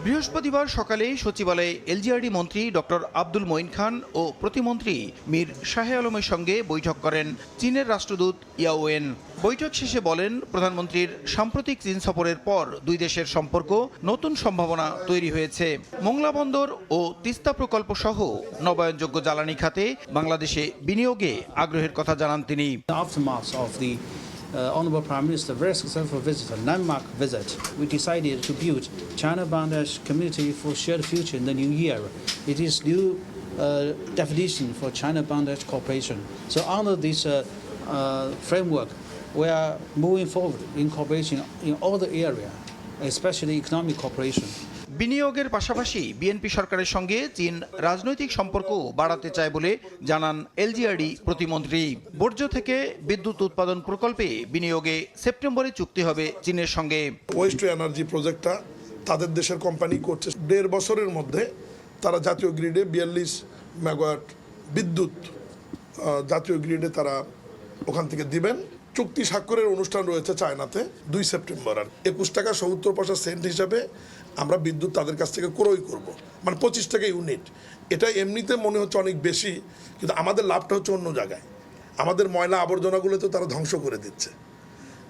বৃহস্পতিবার সকালে সচিবালয়ে এলজিআরডি মন্ত্রী ডক্টর আব্দুল মঈন খান ও প্রতিমন্ত্রী মীর শাহে আলমের সঙ্গে বৈঠক করেন চীনের রাষ্ট্রদূত ইয়াও ওয়েন। বৈঠক শেষে বলেন, প্রধানমন্ত্রীর সাম্প্রতিক চীন সফরের পর দুই দেশের সম্পর্ক নতুন সম্ভাবনা তৈরি হয়েছে। মোংলা বন্দর ও তিস্তা প্রকল্প সহ নবায়নযোগ্য জ্বালানি খাতে বাংলাদেশে বিনিয়োগে আগ্রহের কথা জানান তিনি। Honorable Prime Minister, very successful visit, a landmark visit. We decided to build China-Bangladesh community for shared future in the new year. It is new definition for China-Bangladesh cooperation. So under this framework, we are moving forward in cooperation in all the area, especially economic cooperation. বিনিয়োগের পাশাপাশি BNP সরকারের সঙ্গে চীন রাজনৈতিক সম্পর্ক বাড়াতে চায় বলে জানান এলজিআরডি প্রতিমন্ত্রী। বর্জ্য থেকে বিদ্যুৎ উৎপাদন প্রকল্পে বিনিয়োগে সেপ্টেম্বরে চুক্তি হবে চীনের সঙ্গে। ওয়েস্ট এনার্জি প্রজেক্টটা তাদের দেশের কোম্পানি করছে। 1.5 বছরের মধ্যে তারা জাতীয় গ্রিডে 42 মেগাওয়াট বিদ্যুৎ জাতীয় গ্রিডে তারা ওখান থেকে দিবেন। চুক্তি স্বাক্ষরের অনুষ্ঠান রয়েছে চায়নাতে 2 সেপ্টেম্বর। আর 21 টাকা 70 পয়সা সেন্ট হিসাবে আমরা বিদ্যুৎ তাদের কাছ থেকে ক্রয় করব, মানে 25 টাকা ইউনিট। এটা এমনিতে মনে হচ্ছে অনেক বেশি, কিন্তু আমাদের লাভটা হচ্ছে অন্য জায়গায়। আমাদের ময়লা আবর্জনাগুলো তো তারা ধ্বংস করে দিচ্ছে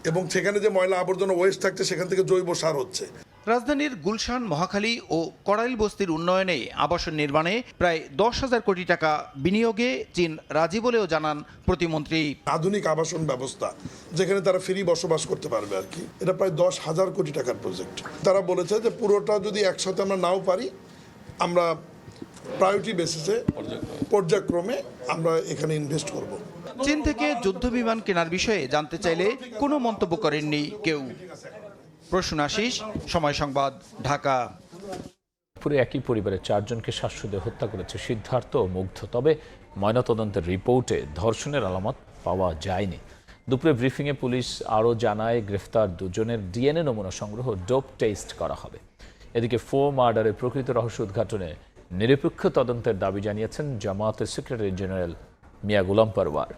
এবং সেখানে যে ময়লা আবর্জনা ওয়েস্ট থাকছে সেখান থেকে জৈব সার হচ্ছে। রাজধানীর গুলশান, মহাখালী ও কড়াইল বস্তির উন্নয়নে আবাসন নির্মাণে প্রায় 10,000 কোটি টাকা বিনিয়োগে চীন রাজি বলেও জানান প্রতিমন্ত্রী। আধুনিক আবাসন ব্যবস্থা যেখানে তারা ফ্রি বসবাস করতে পারবে আর কি, এটা প্রায় 10,000 কোটি টাকার প্রজেক্ট। তারা বলেছে যে পুরোটা যদি একসাথে আমরা নাও পারি, আমরা প্রায়োরিটি বেসিসে পর্যায়ক্রমে আমরা এখানে ইনভেস্ট করব। চীন থেকে যুদ্ধ বিমান কেনার বিষয়ে জানতে চাইলে কোনো মন্তব্য করেননি কেউ। প্রশ্ন আশিস, সময় সংবাদ, ঢাকা। পুরো একই পরিবারের 4 জনকে শ্বাসরোধে হত্যা করেছে সিদ্ধার্থ ও মুগ্ধ। তবে ময়নাতদন্তের রিপোর্টে ধর্ষণের আলামত পাওয়া যায়নি। দুপুরে ব্রিফিংয়ে পুলিশ আরও জানায়, গ্রেফতার 2 জনের ডিএনএ নমুনা সংগ্রহ, ডোপ টেস্ট করা হবে। এদিকে 4 মার্ডারের প্রকৃত রহস্য উদ্ঘাটনে নিরপেক্ষ তদন্তের দাবি জানিয়েছেন জামায়াতের সেক্রেটারি জেনারেল মিয়া গোলাম পরওয়ার।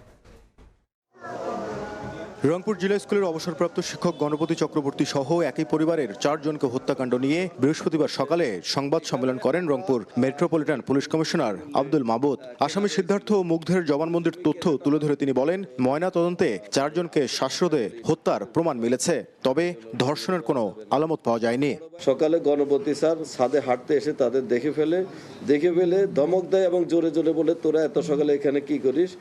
রংপুর জিলা স্কুলের অবসরপ্রাপ্ত শিক্ষক গণপতি চক্রবর্তী সহ একই পরিবারের 4 জনকে হত্যাকাণ্ড নিয়ে বৃহস্পতিবার সকালে সংবাদ সম্মেলন করেন Rangpur metropolitan police commissioner Abdul মাবুদ। আসামি সিদ্ধার্থ ও মুগ্ধের জবানবন্দির তথ্য তুলে ধরে তিনি বলেন, ময়না তদন্তে 4 জনকে শ্বাসরোধে হত্যার প্রমাণ মিলেছে, তবে ধর্ষণের কোনো আলামত পাওয়া যায়নি। সকালে গণপতি স্যার ছাদে হাঁটতে এসে তাদের দেখে ফেলে ধমক দেয় এবং জোরে জোরে বলে, তোরা এত সকালে এখানে কি করিস?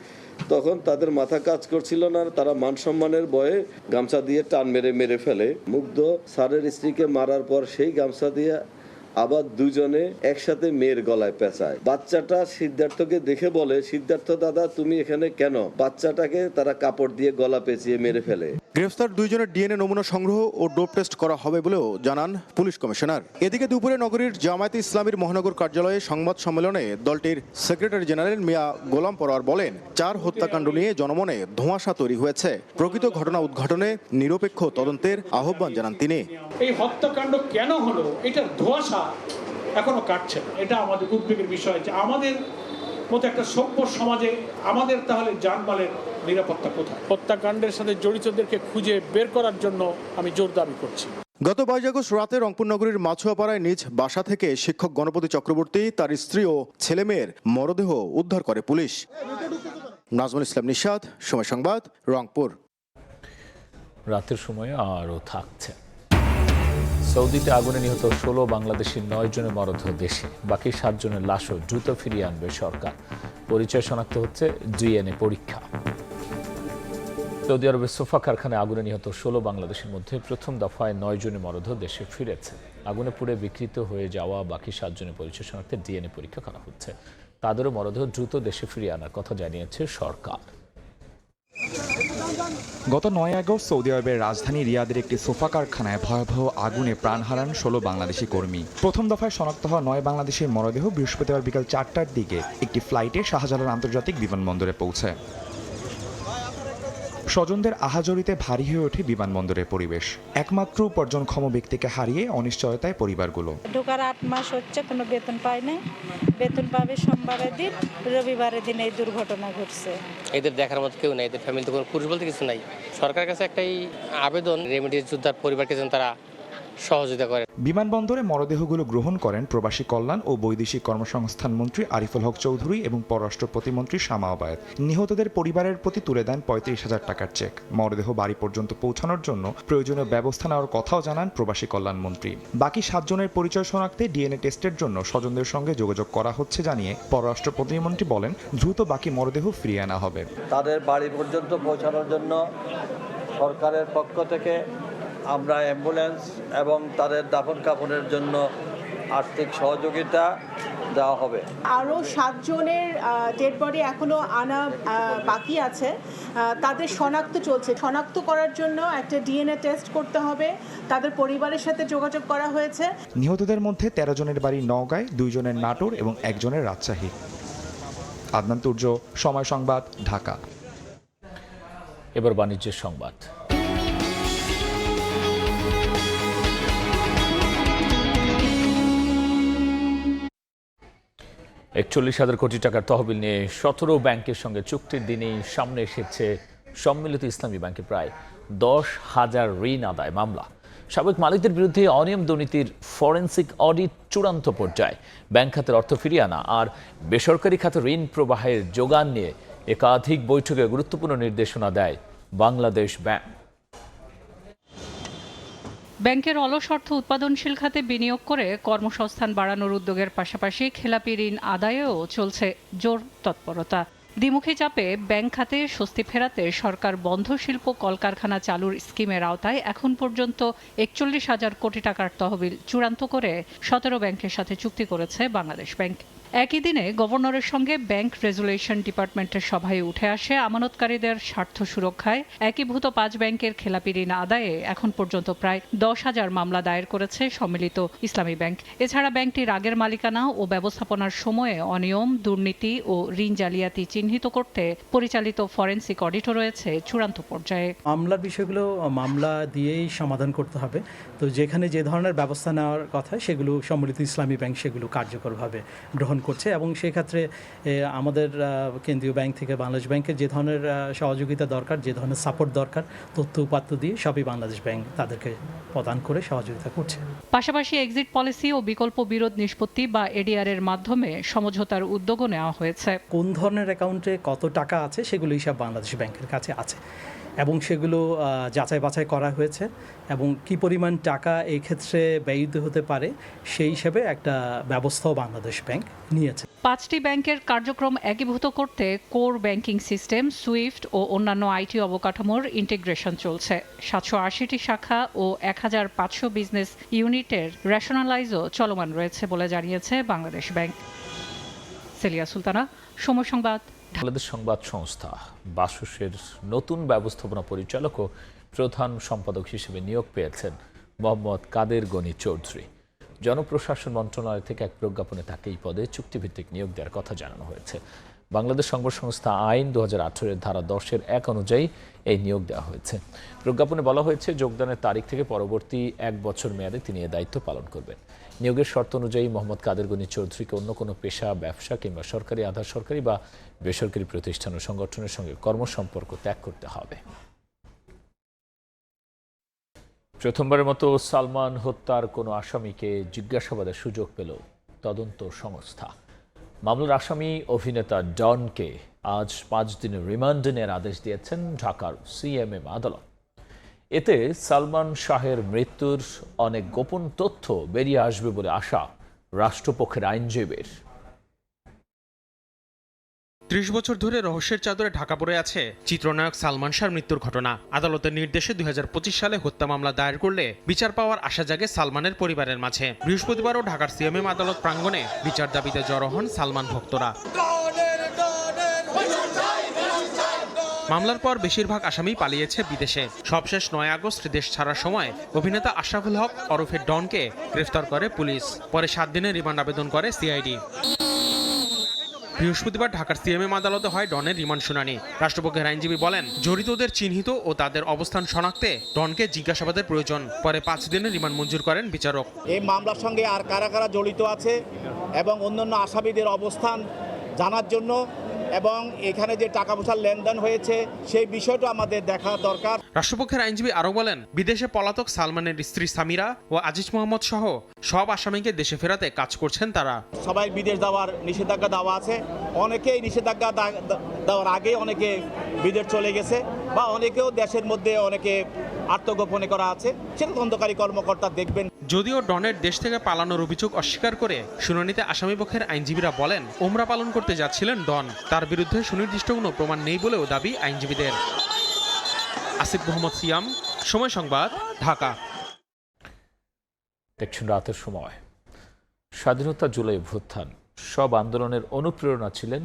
তখন তাদের মাথা কাজ করছিল না, তারা মান সম্মানের ভয়ে গামছা দিয়ে টান মেরে ফেলে। মুগ্ধ স্যারের স্ত্রীকে মারার পর সেই গামছা দিয়ে আবার দুজনে একসাথে মেয়ের গলায় পেঁচায়। বাচ্চাটা সিদ্ধার্থকে দেখে বলে, সিদ্ধার্থ দাদা তুমি এখানে কেন? বাচ্চাটাকে তারা কাপড় দিয়ে গলা পেঁচিয়ে মেরে ফেলে। গ্রেফতার দুইজনের ডিএনএ নমুনা সংগ্রহ ও ডোপ টেস্ট করা হবে বলেও জানান পুলিশ কমিশনার। এদিকে দুপুরে নগরীর জামায়াতে ইসলামীর মহানগর কার্যালয়ে সংবাদ সম্মেলনে দলটির সেক্রেটারি জেনারেল মিয়া গোলাম পরোয়ার বলেন, 4 হত্যাকাণ্ড নিয়ে জনমনে ধোঁয়াশা তৈরি হয়েছে। প্রকৃত ঘটনা উদ্ঘাটনে নিরপেক্ষ তদন্তের আহ্বান জানান তিনি। এই হত্যাকাণ্ড কেন হলো এটার ধোঁয়াশা এখনো কাটছে না। এটা আমাদের উদ্বেগের বিষয় যে আমাদের মতো একটা সভ্য সমাজে আমাদের তাহলে জানমালের নিরাপত্তা কোথায়? হত্যাকাণ্ডের সাথে জড়িতদেরকে খুঁজে বের করার জন্য আমি জোর দাবি করছি। গত 22 আগস্ট রাতে রংপুর নগরীর মাছুয়াপাড়ায় নিজ বাসা থেকে শিক্ষক গণপতি চক্রবর্তী, তার স্ত্রী ও ছেলেমেয়ের মরদেহ উদ্ধার করে পুলিশ। নাজমুল ইসলাম নিশাদ, সময় সংবাদ, রংপুর। রাতের সময় আরও থাকছে। সৌদিতে আগুনে নিহত 16 বাংলাদেশের 9 জনের মরদেহ দেশে, বাকি 7 জনের লাশও দ্রুত ফিরিয়ে আনবে সরকার। পরিচয় শনাক্ত হচ্ছে ডিএনএ পরীক্ষা। সৌদি আরবের সোফা কারখানায় আগুনে নিহত 16 বাংলাদেশের মধ্যে প্রথম দফায় 9 জনের মরদেহ দেশে ফিরেছে। আগুনে পুড়ে বিকৃত হয়ে যাওয়া বাকি 7 জনের পরিচয় শনাক্তে ডিএনএ পরীক্ষা করা হচ্ছে। তাদেরও মরদেহ দ্রুত দেশে ফিরিয়ে আনার কথা জানিয়েছে সরকার। গত 9 আগস্ট সৌদি আরবের রাজধানী রিয়াদের একটি সোফা কারখানায় ভয়াবহ আগুনে প্রাণ হারান 16 বাংলাদেশি কর্মী। প্রথম দফায় শনাক্ত হওয়া 9 বাংলাদেশের মরদেহ বৃহস্পতিবার বিকাল 4টার দিকে একটি ফ্লাইটে শাহজালাল আন্তর্জাতিক বিমানবন্দরে পৌঁছায়। স্বজনদের আহাজরিতে ভারী হয়ে ওঠে বিমানবন্দরের পরিবেশ। একমাত্র উপার্জনক্ষম ব্যক্তিকে হারিয়ে অনিশ্চয়তায় পরিবারগুলো। ঢোকার 8 মাস হচ্ছে, কোনো বেতন পায় না। বেতন পাবে সোমবারের দিন, রবিবারের দিন এই দুর্ঘটনা ঘটছে। এদের দেখার মতো কেউ নাই, এদের ফ্যামিলিতে কোনো পুরুষ বলতে কিছু নাই। সরকারের কাছে একটাই আবেদন, রেমিডিয়াস যোদ্ধার পরিবারকে যেন তারা সহযোগিতা করে। বিমানবন্দরে মরদেহগুলো গ্রহণ করেন প্রবাসী কল্যাণ ও বৈদেশিক কর্মসংস্থান মন্ত্রী আরিফুল হক চৌধুরী এবং পররাষ্ট্র প্রতিমন্ত্রী শামা আবায়েদ। নিহতদের পরিবারের প্রতি তুলে দেন 35,000 টাকার চেক। মরদেহ বাড়ি পর্যন্ত পৌঁছানোর জন্য প্রয়োজনীয় ব্যবস্থা নেওয়ার কথাও জানান প্রবাসী কল্যাণ মন্ত্রী। বাকি 7 জনের পরিচয় শনাক্তে ডিএনএ টেস্টের জন্য স্বজনদের সঙ্গে যোগাযোগ করা হচ্ছে জানিয়ে পররাষ্ট্র প্রতিমন্ত্রী বলেন, দ্রুত বাকি মরদেহ ফিরিয়ে আনা হবে। তাদের বাড়ি পর্যন্ত পৌঁছানোর জন্য সরকারের পক্ষ থেকে আমরা অ্যাম্বুলেন্স এবং তাদের দাফন কাফনের জন্য আর্থিক সহযোগিতা দেওয়া হবে। আরও 7 জনের ডেড বডি এখনো আনা বাকি আছে, তাদের শনাক্ত চলছে। শনাক্ত করার জন্য একটা ডিএনএ টেস্ট করতে হবে, তাদের পরিবারের সাথে যোগাযোগ করা হয়েছে। নিহতদের মধ্যে 13 জনের বাড়ি নওগাঁয়, 2 জনের নাটোর এবং 1 জনের রাজশাহী। আদনান তুর্য, সময় সংবাদ, ঢাকা। এবার বাণিজ্যের সংবাদ। 41,000 কোটি টাকার তহবিল নিয়ে 17 ব্যাংকের সঙ্গে চুক্তির দিনেই সামনে এসেছে সম্মিলিত ইসলামী ব্যাংকে প্রায় 10,000 ঋণ আদায় মামলা। সাবেক মালিকদের বিরুদ্ধে অনিয়ম দুর্নীতির ফরেনসিক অডিট চূড়ান্ত পর্যায়ে। ব্যাংক খাতের অর্থ ফিরিয়ে আনা আর বেসরকারি খাতে ঋণ প্রবাহের যোগান নিয়ে একাধিক বৈঠকে গুরুত্বপূর্ণ নির্দেশনা দেয় বাংলাদেশ ব্যাংক। ব্যাংকের অলস অর্থ উৎপাদনশীল খাতে বিনিয়োগ করে কর্মসংস্থান বাড়ানোর উদ্যোগের পাশাপাশি খেলাপি ঋণ আদায়েও চলছে জোর তৎপরতা। দ্বিমুখী চাপে ব্যাংক খাতে স্বস্তি ফেরাতে সরকার বন্ধ শিল্প কলকারখানা চালুর স্কিমের আওতায় এখন পর্যন্ত 41,000 কোটি টাকার তহবিল চূড়ান্ত করে 17 ব্যাংকের সাথে চুক্তি করেছে বাংলাদেশ ব্যাংক। একই দিনে গভর্নরের সঙ্গে ব্যাংক রেজুলেশন ডিপার্টমেন্টের সভায় উঠে আসে আমানতকারীদের স্বার্থ সুরক্ষায় একীভূত 5 ব্যাংকের খেলাপি ঋণ আদায়ে এখন পর্যন্ত প্রায় 10,000 মামলা দায়ের করেছে সম্মিলিত ইসলামী ব্যাংক। এছাড়া ব্যাংকটির আগের মালিকানা ও ব্যবস্থাপনার সময়ে অনিয়ম, দুর্নীতি ও ঋণ জালিয়াতি চিহ্নিত করতে পরিচালিত ফরেনসিক অডিটও রয়েছে চূড়ান্ত পর্যায়ে। মামলার বিষয়গুলো মামলা দিয়েই সমাধান করতে হবে। তো যেখানে যে ধরনের ব্যবস্থা নেওয়ার কথা সেগুলো সম্মিলিত ইসলামী ব্যাংক সেগুলো কার্যকরভাবে গ্রহণ করছে এবং সেক্ষেত্রে আমাদের কেন্দ্রীয় ব্যাংক থেকে বাংলাদেশ ব্যাংকের যে ধরনের সহযোগিতা দরকার, যে ধরনের সাপোর্ট দরকার, তথ্য উপাত্ত দিয়ে সবই বাংলাদেশ ব্যাংক তাদেরকে প্রদান করে সহযোগিতা করছে। পাশাপাশি এক্সিট পলিসি ও বিকল্প বিরোধ নিষ্পত্তি বা এডিআর এর মাধ্যমে সমঝোতার উদ্যোগও নেওয়া হয়েছে। কোন ধরনের অ্যাকাউন্টে কত টাকা আছে সেগুলো হিসাব বাংলাদেশ ব্যাংকের কাছে আছে এবং সেগুলো যাচাই বাছাই করা হয়েছে এবং কি পরিমাণ টাকা এই ক্ষেত্রে ব্যয়িত হতে পারে সেই হিসেবে একটা ব্যবস্থাও বাংলাদেশ ব্যাংক নিয়েছে। 5টি ব্যাংকের কার্যক্রম একীভূত করতে কোর ব্যাংকিং সিস্টেম, সুইফট ও অন্যান্য আইটি অবকাঠামোর ইন্টিগ্রেশন চলছে। 780টি শাখা ও 1500 বিজনেস ইউনিটের রেশনালাইজও চলমান রয়েছে বলে জানিয়েছে বাংলাদেশ ব্যাংক। সেলিয়া সুলতানা, সময় সংবাদ। বাংলাদেশ সংবাদ সংস্থা বাসুসের নতুন ব্যবস্থাপনা পরিচালক ও প্রধান সম্পাদক হিসেবে নিয়োগ পেয়েছেন মোহাম্মদ কাদের গনি চৌধুরী। জনপ্রশাসন মন্ত্রণালয় থেকে এক প্রজ্ঞাপনে তাকে এই পদে চুক্তিভিত্তিক নিয়োগ দেওয়ার কথা জানানো হয়েছে। বাংলাদেশ সংবাদ সংস্থা আইন 2018 ধারা 10(1) অনুযায়ী এই নিয়োগ দেওয়া হয়েছে। প্রজ্ঞাপনে বলা হয়েছে যোগদানের তারিখ থেকে পরবর্তী 1 বছর মেয়াদে তিনি এ দায়িত্ব পালন করবেন। নিয়োগের শর্ত অনুযায়ী মোহাম্মদ কাদের গনি চৌধুরীকে অন্য কোনো পেশা, ব্যবসা কিংবা সরকারি, আধা সরকারি বা বেসরকারি প্রতিষ্ঠান ও সংগঠনের সঙ্গে কর্মসম্পর্ক ত্যাগ করতে হবে। প্রথমবারের মতো সালমান হত্যার কোনো আসামিকে জিজ্ঞাসাবাদের সুযোগ পেল তদন্ত সংস্থা। মামলার আসামি অভিনেতা ডনকে আজ 5 দিনের রিমান্ডে নেওয়ার আদেশ দিয়েছেন ঢাকার সিএমএম আদালত। এতে সালমান শাহের মৃত্যুর অনেক গোপন তথ্য বেরিয়ে আসবে বলে আশা রাষ্ট্রপক্ষের আইনজীবীর। 30 বছর ধরে রহস্যের চাদরে ঢাকা পড়ে আছে চিত্রনায়ক সালমান শাহর মৃত্যুর ঘটনা। আদালতের নির্দেশে 2025 সালে হত্যা মামলা দায়ের করলে বিচার পাওয়ার আশা জাগে সালমানের পরিবারের মাঝে। বৃহস্পতিবারও ঢাকার সিএমএম আদালত প্রাঙ্গণে বিচার দাবিতে জড়ো হন সালমান ভক্তরা। মামলার পর বেশিরভাগ আসামি পালিয়েছে বিদেশে। সবশেষ 9 আগস্ট দেশ ছাড়ার সময় অভিনেতা আশরাফুল হক ওরফে ডনকে গ্রেফতার করে পুলিশ। পরে 7 দিনের রিমান্ড আবেদন করে সিআইডি। বৃহস্পতিবার ঢাকার সিএমএম আদালতে হয় ডনের রিমান্ড শুনানি। রাষ্ট্রপক্ষের আইনজীবী বলেন, জড়িতদের চিহ্নিত ও তাদের অবস্থান শনাক্তে ডনকে জিজ্ঞাসাবাদের প্রয়োজন। পরে 5 দিনের রিমান্ড মঞ্জুর করেন বিচারক। এই মামলার সঙ্গে আর কারা কারা জড়িত আছে এবং অন্যান্য আসামিদের অবস্থান জানার জন্য এবং এখানে যে টাকা পয়সার লেনদেন হয়েছে সেই বিষয়টা আমাদের দেখা দরকার। রাষ্ট্রপক্ষের আইনজীবী আরও বলেন, বিদেশে পলাতক সালমানের স্ত্রী সামিরা ও আজিজ মোহাম্মদ সহ সব আসামিকে দেশে ফেরাতে কাজ করছেন তারা। সবাই বিদেশ যাওয়ার নিষেধাজ্ঞা দেওয়া আছে, অনেকেই নিষেধাজ্ঞা দেওয়ার আগে অনেকে বিদেশ চলে গেছে বা অনেকেও দেশের মধ্যে অনেকে আত্মগোপনে করা আছে, সেটা তদন্তকারী কর্মকর্তা দেখবেন। যদিও ডনের দেশ থেকে পালানোর অভিযোগ অস্বীকার করে শুনানিতে আসামিপক্ষের আইনজীবীরা বলেন, ওমরা পালন করতে যাচ্ছিলেন ডন। তার বিরুদ্ধে সুনির্দিষ্ট কোনো প্রমাণ নেই বলেও দাবি আইনজীবীদের। আসিফ মোহাম্মদ সিয়াম, সময় সংবাদ, ঢাকা। দেখছেন রাতের সময়। স্বাধীনতা জুলাই অভ্যুত্থান সব আন্দোলনের অনুপ্রেরণা ছিলেন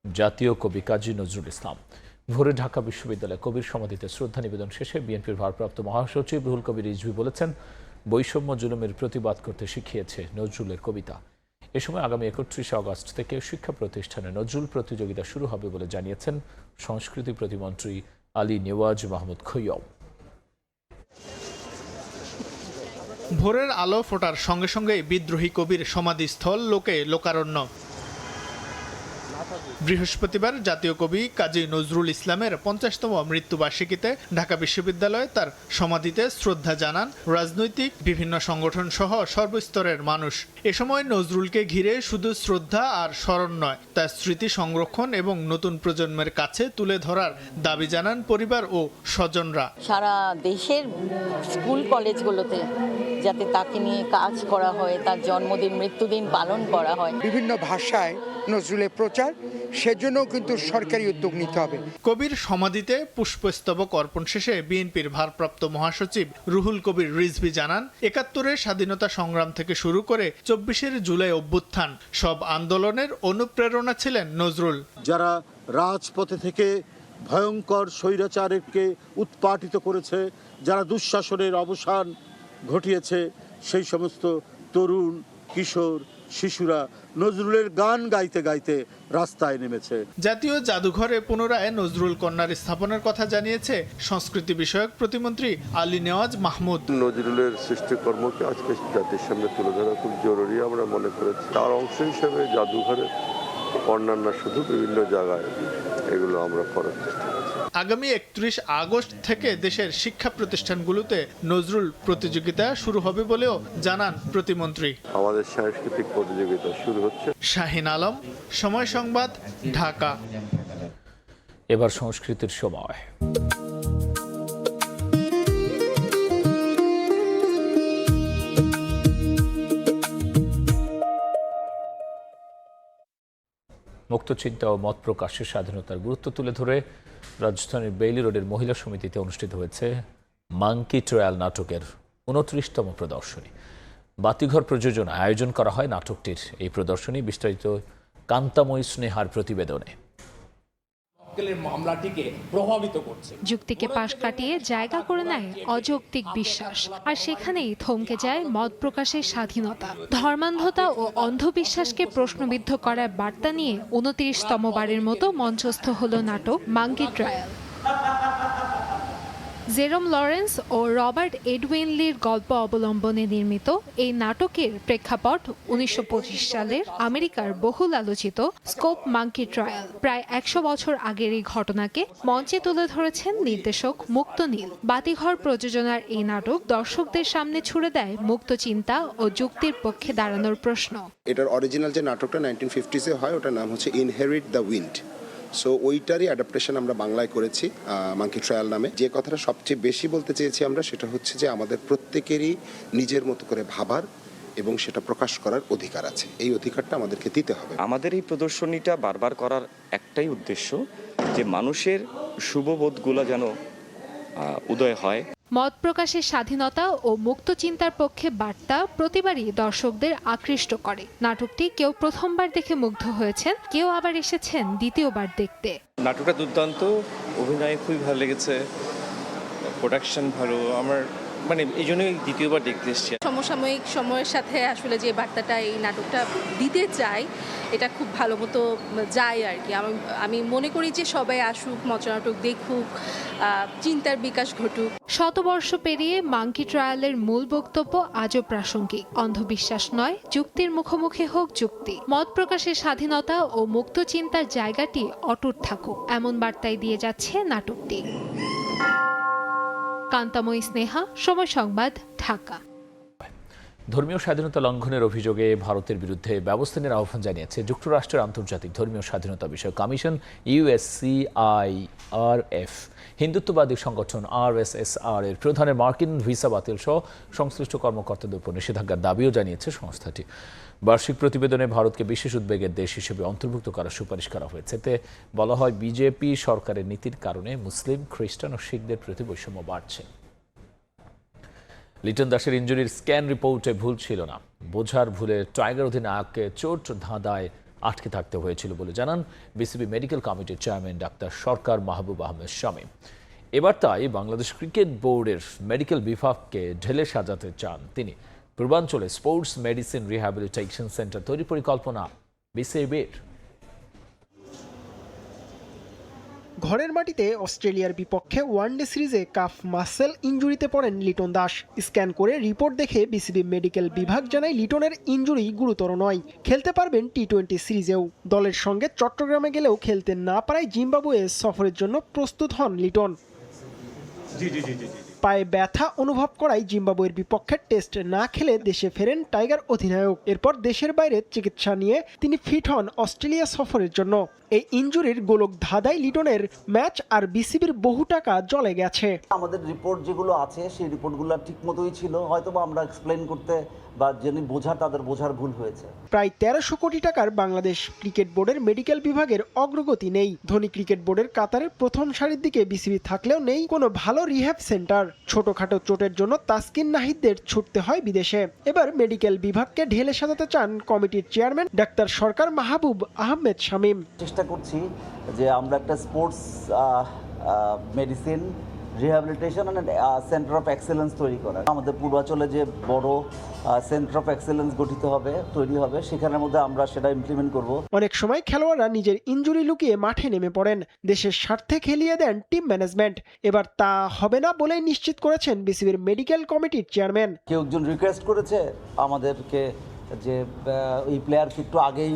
জাতীয় কবি কাজী নজরুল ইসলাম। ভোরে ঢাকা বিশ্ববিদ্যালয়ে কবির সমাধিতে শ্রদ্ধা নিবেদন শেষে বিএনপির ভারপ্রাপ্ত মহাসচিব রুহুল কবির রিজভী বলেছেন, বৈষম্য জুলুমের প্রতিবাদ করতে শিখিয়েছে নজরুলের কবিতা। এ সময় আগামী 31 আগস্ট থেকে শিক্ষা প্রতিষ্ঠানে নজরুল প্রতিযোগিতা শুরু হবে বলে জানিয়েছেন সংস্কৃতি প্রতিমন্ত্রী আলী নেওয়াজ মাহমুদ খৈয়ম। ভোরের আলো ফোটার সঙ্গে সঙ্গে বিদ্রোহী কবির সমাধিস্থল লোকে লোকারণ্য। বৃহস্পতিবার জাতীয় কবি কাজী নজরুল ইসলামের 50তম মৃত্যুবার্ষিকীতে ঢাকা বিশ্ববিদ্যালয়ে তার সমাধিতে শ্রদ্ধা জানান রাজনৈতিক বিভিন্ন সংগঠন সহ সর্বস্তরের মানুষ। এ সময় নজরুলকে ঘিরে শুধু শ্রদ্ধা আর স্মরণ নয়, তার স্মৃতি সংরক্ষণ এবং নতুন প্রজন্মের কাছে তুলে ধরার দাবি জানান পরিবার ও স্বজনরা। সারা দেশের স্কুল কলেজগুলোতে যাতে তাকে নিয়ে কাজ করা হয়, তার জন্মদিন মৃত্যুদিন পালন করা হয়, বিভিন্ন ভাষায় নজরুলের প্রচার, সেজন্য কিন্তু সরকারি উদ্যোগ নিতে হবে। কবির সমাধিতে পুষ্পস্তবক অর্পণ শেষে বিএনপির ভারপ্রাপ্ত মহাসচিব রুহুল কবির রিজভী জানান, 71-এর স্বাধীনতা সংগ্রাম থেকে শুরু করে 24-এর জুলাই অভ্যুত্থান সব আন্দোলনের অনুপ্রেরণা ছিলেন নজরুল। যারা রাজপথে থেকে ভয়ঙ্কর স্বৈরাচারকে উৎপাটিত করেছে, যারা দুঃশাসনের অবসান ঘটিয়েছে, সেই সমস্ত তরুণ, কিশোর, শিশুরা নজরুলের গান গাইতে গাইতে রাস্তায় নেমেছে। জাতীয় জাদুঘরে পুনরায় নজরুল কন্যার স্থাপনের কথা জানিয়েছে সংস্কৃতি বিষয়ক প্রতিমন্ত্রী আলী নেওয়াজ মাহমুদ। নজরুলের সৃষ্টিকর্মকে আজকে জাতির সামনে তুলে ধরা খুব জরুরি আমরা মনে করেছি। তার অংশ হিসেবে জাদুঘরে অন্যান্য শুধু বিভিন্ন জায়গায় এগুলো আমরা করার চেষ্টা করছি। আগামী 31 আগস্ট থেকে দেশের শিক্ষা প্রতিষ্ঠানগুলোতে নজরুল প্রতিযোগিতা শুরু হবে বলেও জানান প্রতিমন্ত্রী। আমাদের সাংস্কৃতিক প্রতিযোগিতা শুরু হচ্ছে। শাহিন আলম, সময় সংবাদ, ঢাকা। এবার সংস্কৃতির সময়। মুক্তচিন্তা ও মত প্রকাশের স্বাধীনতার গুরুত্ব তুলে ধরে রাজধানীর বেইলি রোডের মহিলা সমিতিতে অনুষ্ঠিত হয়েছে মাঙ্কি ট্রায়াল নাটকের 29তম প্রদর্শনী। বাতিঘর প্রযোজনা আয়োজন করা হয় নাটকটির এই প্রদর্শনী। বিস্তারিত কান্তাময়ী স্নেহার প্রতিবেদনে। মামলাটিকে প্রভাবিত করছে। যুক্তিকে পাশ কাটিয়ে জায়গা করে নেয় অযৌক্তিক বিশ্বাস, আর সেখানেই থমকে যায় মত প্রকাশের স্বাধীনতা। ধর্মান্ধতা ও অন্ধবিশ্বাসকে প্রশ্নবিদ্ধ করার বার্তা নিয়ে 29তম বারের মতো মঞ্চস্থ হলো নাটক মাঙ্কি ট্রায়াল। জেরম লরেন্স ও রবার্ট এডউইন লির গল্প অবলম্বনে নির্মিত এই নাটকের প্রেক্ষাপট 1925 সালের আমেরিকার বহুল আলোচিত স্কোপ মাঙ্কি ট্রায়াল। প্রায় 100 বছর আগের এই ঘটনাকে মঞ্চে তুলে ধরেছেন নির্দেশক মুক্ত নীল। বাতিঘর প্রযোজনার এই নাটক দর্শকদের সামনে ছুড়ে দেয় মুক্ত চিন্তা ও যুক্তির পক্ষে দাঁড়ানোর প্রশ্ন। এটার অরিজিনাল যে নাটকটা 1950s হয়, ওটার নাম হচ্ছে ইনহেরিট দ্য উইন্ড। সো ওইটারই অ্যাডাপ্টেশন আমরা বাংলায় করেছি মাঙ্কি ট্রায়াল নামে। যে কথাটা সবচেয়ে বেশি বলতে চেয়েছি আমরা, সেটা হচ্ছে যে আমাদের প্রত্যেকেরই নিজের মতো করে ভাবার এবং সেটা প্রকাশ করার অধিকার আছে। এই অধিকারটা আমাদেরকে দিতে হবে। আমাদের এই প্রদর্শনীটা বারবার করার একটাই উদ্দেশ্য, যে মানুষের শুভবোধগুলো যেন উদয় হয়। মত প্রকাশের স্বাধীনতা ও মুক্ত চিন্তার পক্ষে বার্তা প্রতিবারই দর্শকদের আকৃষ্ট করে। নাটকটি কেউ প্রথমবার দেখে মুগ্ধ হয়েছেন, কেউ আবার এসেছেন দ্বিতীয়বার দেখতে। নাটকটা দুর্দান্ত, অভিনয় খুবই ভালো লেগেছে, প্রোডাকশন ভালো। আমার এই জন্যই দ্বিতীয়বার দেখতে এসেছি। সমসাময়িক সময়ের সাথে আসলে যে বার্তাটা এই নাটকটা দিতে চাই, এটা খুব ভালো মতো যায় আর কি। আমি মনে করি যে সবাই আসুক, মঞ্চনাটক দেখুক, চিন্তার বিকাশ ঘটুক। শতবর্ষ পেরিয়ে মাঙ্কি ট্রায়ালের মূল বক্তব্য আজও প্রাসঙ্গিক। অন্ধবিশ্বাস নয়, যুক্তির মুখোমুখি হোক যুক্তি। মত প্রকাশের স্বাধীনতা ও মুক্ত চিন্তার জায়গাটি অটুট থাকুক, এমন বার্তাই দিয়ে যাচ্ছে নাটকটি। কান্তাময়ী স্নেহা, সময় সংবাদ, ঢাকা। ধর্মীয় স্বাধীনতা লঙ্ঘনের অভিযোগে ভারতের বিরুদ্ধে ব্যবস্থা নেওয়ার আহ্বান জানিয়েছে যুক্তরাষ্ট্রের আন্তর্জাতিক ধর্মীয় স্বাধীনতা বিষয়ক কমিশন USCIRF। হিন্দুত্ববাদী সংগঠন RSSR এর প্রধানের মার্কিন ভিসা বাতিল সহ সংশ্লিষ্ট কর্মকর্তাদের উপর নিষেধাজ্ঞার দাবিও জানিয়েছে সংস্থাটি। বার্ষিক প্রতিবেদনে ভারতকে বিশেষ উদ্বেগের দেশ হিসেবে অন্তর্ভুক্ত করার সুপারিশ করা হয়েছে। এতে বলা হয়, বিজেপি সরকারের নীতির কারণে মুসলিম, খ্রিস্টান ও শিখদের প্রতি বৈষম্য বাড়ছে। লিটন দাসের ইনজুরির স্ক্যান রিপোর্টে ভুল ছিল না। বোঝার ভুলে টাইগার অধিনায়ককে চোট ধাঁধায় আটকে থাকতে হয়েছিল বলে জানান বিসিবি মেডিকেল কমিটির চেয়ারম্যান ডাক্তার সরকার মাহবুব আহমেদ শামীম। এবার তাই বাংলাদেশ ক্রিকেট বোর্ডের মেডিকেল বিভাগকে ঢেলে সাজাতে চান তিনি। পূর্বাঞ্চলে স্পোর্টস মেডিসিন রিহ্যাবিলিটেশন সেন্টার তৈরির পরিকল্পনা বিসিবির। ঘরের মাটিতে অস্ট্রেলিয়ার বিপক্ষে ওয়ানডে সিরিজে কাফ মাসেল ইনজুরিতে পড়েন লিটন দাস। স্ক্যান করে রিপোর্ট দেখে বিসিবি মেডিকেল বিভাগ জানায় লিটনের ইনজুরি গুরুতর নয়, খেলতে পারবেন টি-20 সিরিজেও। দলের সঙ্গে চট্টগ্রামে গেলেও খেলতে না পারায় জিম্বাবুয়ে সফরের জন্য প্রস্তুত হন লিটন। পায়ে ব্যথা অনুভব করায় জিম্বাবুয়ের বিপক্ষে টেস্ট না খেলে দেশে ফেরেন টাইগার অধিনায়ক। এরপর দেশের বাইরে চিকিৎসা নিয়ে তিনি ফিট হন অস্ট্রেলিয়া সফরের জন্য। এই ইনজুরির গোলক ধাঁধায় লিটনের ম্যাচ আর বিসিবির বহু টাকা জলে গেছে। আমাদের রিপোর্ট যেগুলো আছে সেই রিপোর্টগুলো ঠিক মতোই ছিল, হয়তো আমরা এক্সপ্লেন করতে বা যিনি বোঝার তাদের বোঝার ভুল হয়েছে। প্রায় 1300 কোটি টাকার বাংলাদেশ ক্রিকেট বোর্ডের মেডিকেল বিভাগের অগ্রগতি নেই। ধনী ক্রিকেট বোর্ডের কাতারের প্রথম সারির দিকে বিসিবি থাকলেও নেই কোনো ভালো রিহ্যাব সেন্টার। ছোটখাটো চোটের জন্য তাসকিন নাহিদদের ছুটতে হয় বিদেশে। এবার মেডিকেল বিভাগকে ঢেলে সাজাতে চান কমিটির চেয়ারম্যান ডাক্তার সরকার মাহবুব আহমেদ শামীম। চেষ্টা করছি যে আমরা একটা sports medicine rehabilitation and centre of excellence তৈরি করা। আমাদের পূর্বাঞ্চলে যে বড় সেন্টার অফ এক্সেলেন্স গঠিত হবে, তৈরি হবে, সেখানের মধ্যে আমরা সেটা ইমপ্লিমেন্ট করব। অনেক সময় খেলোয়াড়রা নিজের ইনজুরি লুকিয়ে মাঠে নেমে পড়েন, দেশের স্বার্থে খেলিয়ে দেন টিম ম্যানেজমেন্ট। এবার তা হবে না বলেই নিশ্চিত করেছেন বিসিবির মেডিকেল কমিটির চেয়ারম্যান। কেউ একজন রিকোয়েস্ট করেছে আমাদেরকে যে এই প্লেয়ারকে একটু আগেই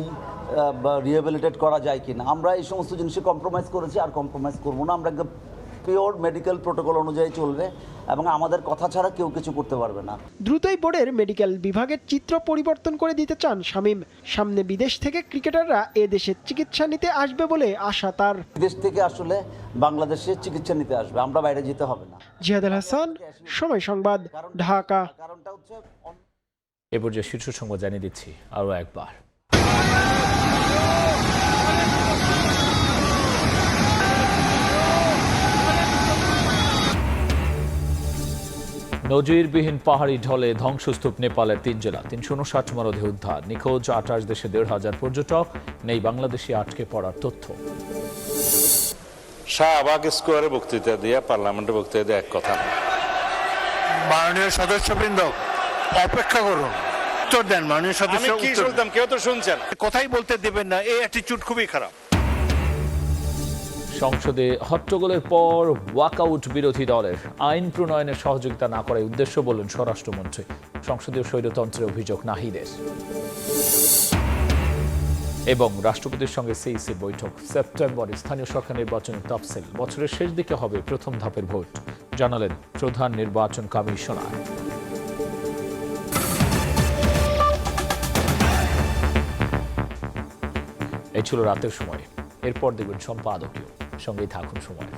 রিহ্যাবিলিটেট করা যায় কিনা। আমরা এই সমস্ত জিনিসে কম্প্রোমাইজ করেছি, আর কম্প্রোমাইজ করবো না। আমরা একদম পিওর মেডিকেল প্রোটোকল অনুযায়ী চলবে এবং আমাদের কথা ছাড়া কেউ কিছু করতে পারবে না। দ্রুতই বোর্ডের মেডিকেল বিভাগের চিত্র পরিবর্তন করে দিতে চান শামীম। সামনে বিদেশ থেকে ক্রিকেটাররা এ দেশে চিকিৎসা নিতে আসবে বলে আশা তার। বিদেশ থেকে আসলে বাংলাদেশে চিকিৎসা নিতে আসবে, আমরা বাইরে যেতে হবে না। জিহাদ আল হাসান, সময় সংবাদ, ঢাকা। এ পর্যায়ে শীর্ষ সংবাদ জানিয়ে দিচ্ছি আরও একবার। নজিরবিহীন পাহাড়ি ঢলে ধ্বংসস্তূপ নেপালের 3 জেলা, 359 মরদেহ উদ্ধার, নিখোঁজ 28 দেশে 1,500 পর্যটক, নেই বাংলাদেশে আটকে পড়ার তথ্য। শাহবাগ স্কোয়ারে বক্তৃতা দিয়ে পার্লামেন্টে বক্তৃতা দিয়ে এক কথা না। মাননীয় সদস্যবৃন্দ অপেক্ষা করুন, উত্তর দেন। মাননীয় সদস্য কি শুনতাম, কেউ তো শুনছেন। কথাই বলতে দেবেন না, এই অ্যাটিটিউড খুবই খারাপ। সংসদে হট্টগোলের পর ওয়াকআউট বিরোধী দলের, আইন প্রণয়নে সহযোগিতা না করার উদ্দেশ্য বললেন স্বরাষ্ট্রমন্ত্রী। সংসদীয় স্বৈরতন্ত্রের অভিযোগ নাহিদের। এবং রাষ্ট্রপতির সঙ্গে সিইসির বৈঠক, সেপ্টেম্বরে স্থানীয় সরকার নির্বাচনের তফসিল, বছরের শেষ দিকে হবে প্রথম ধাপের ভোট, জানালেন প্রধান নির্বাচন কমিশনার। এই ছিল রাতের সময়, এরপর দেখবেন সম্পাদকীয়। সঙ্গেই থাকুন সময়।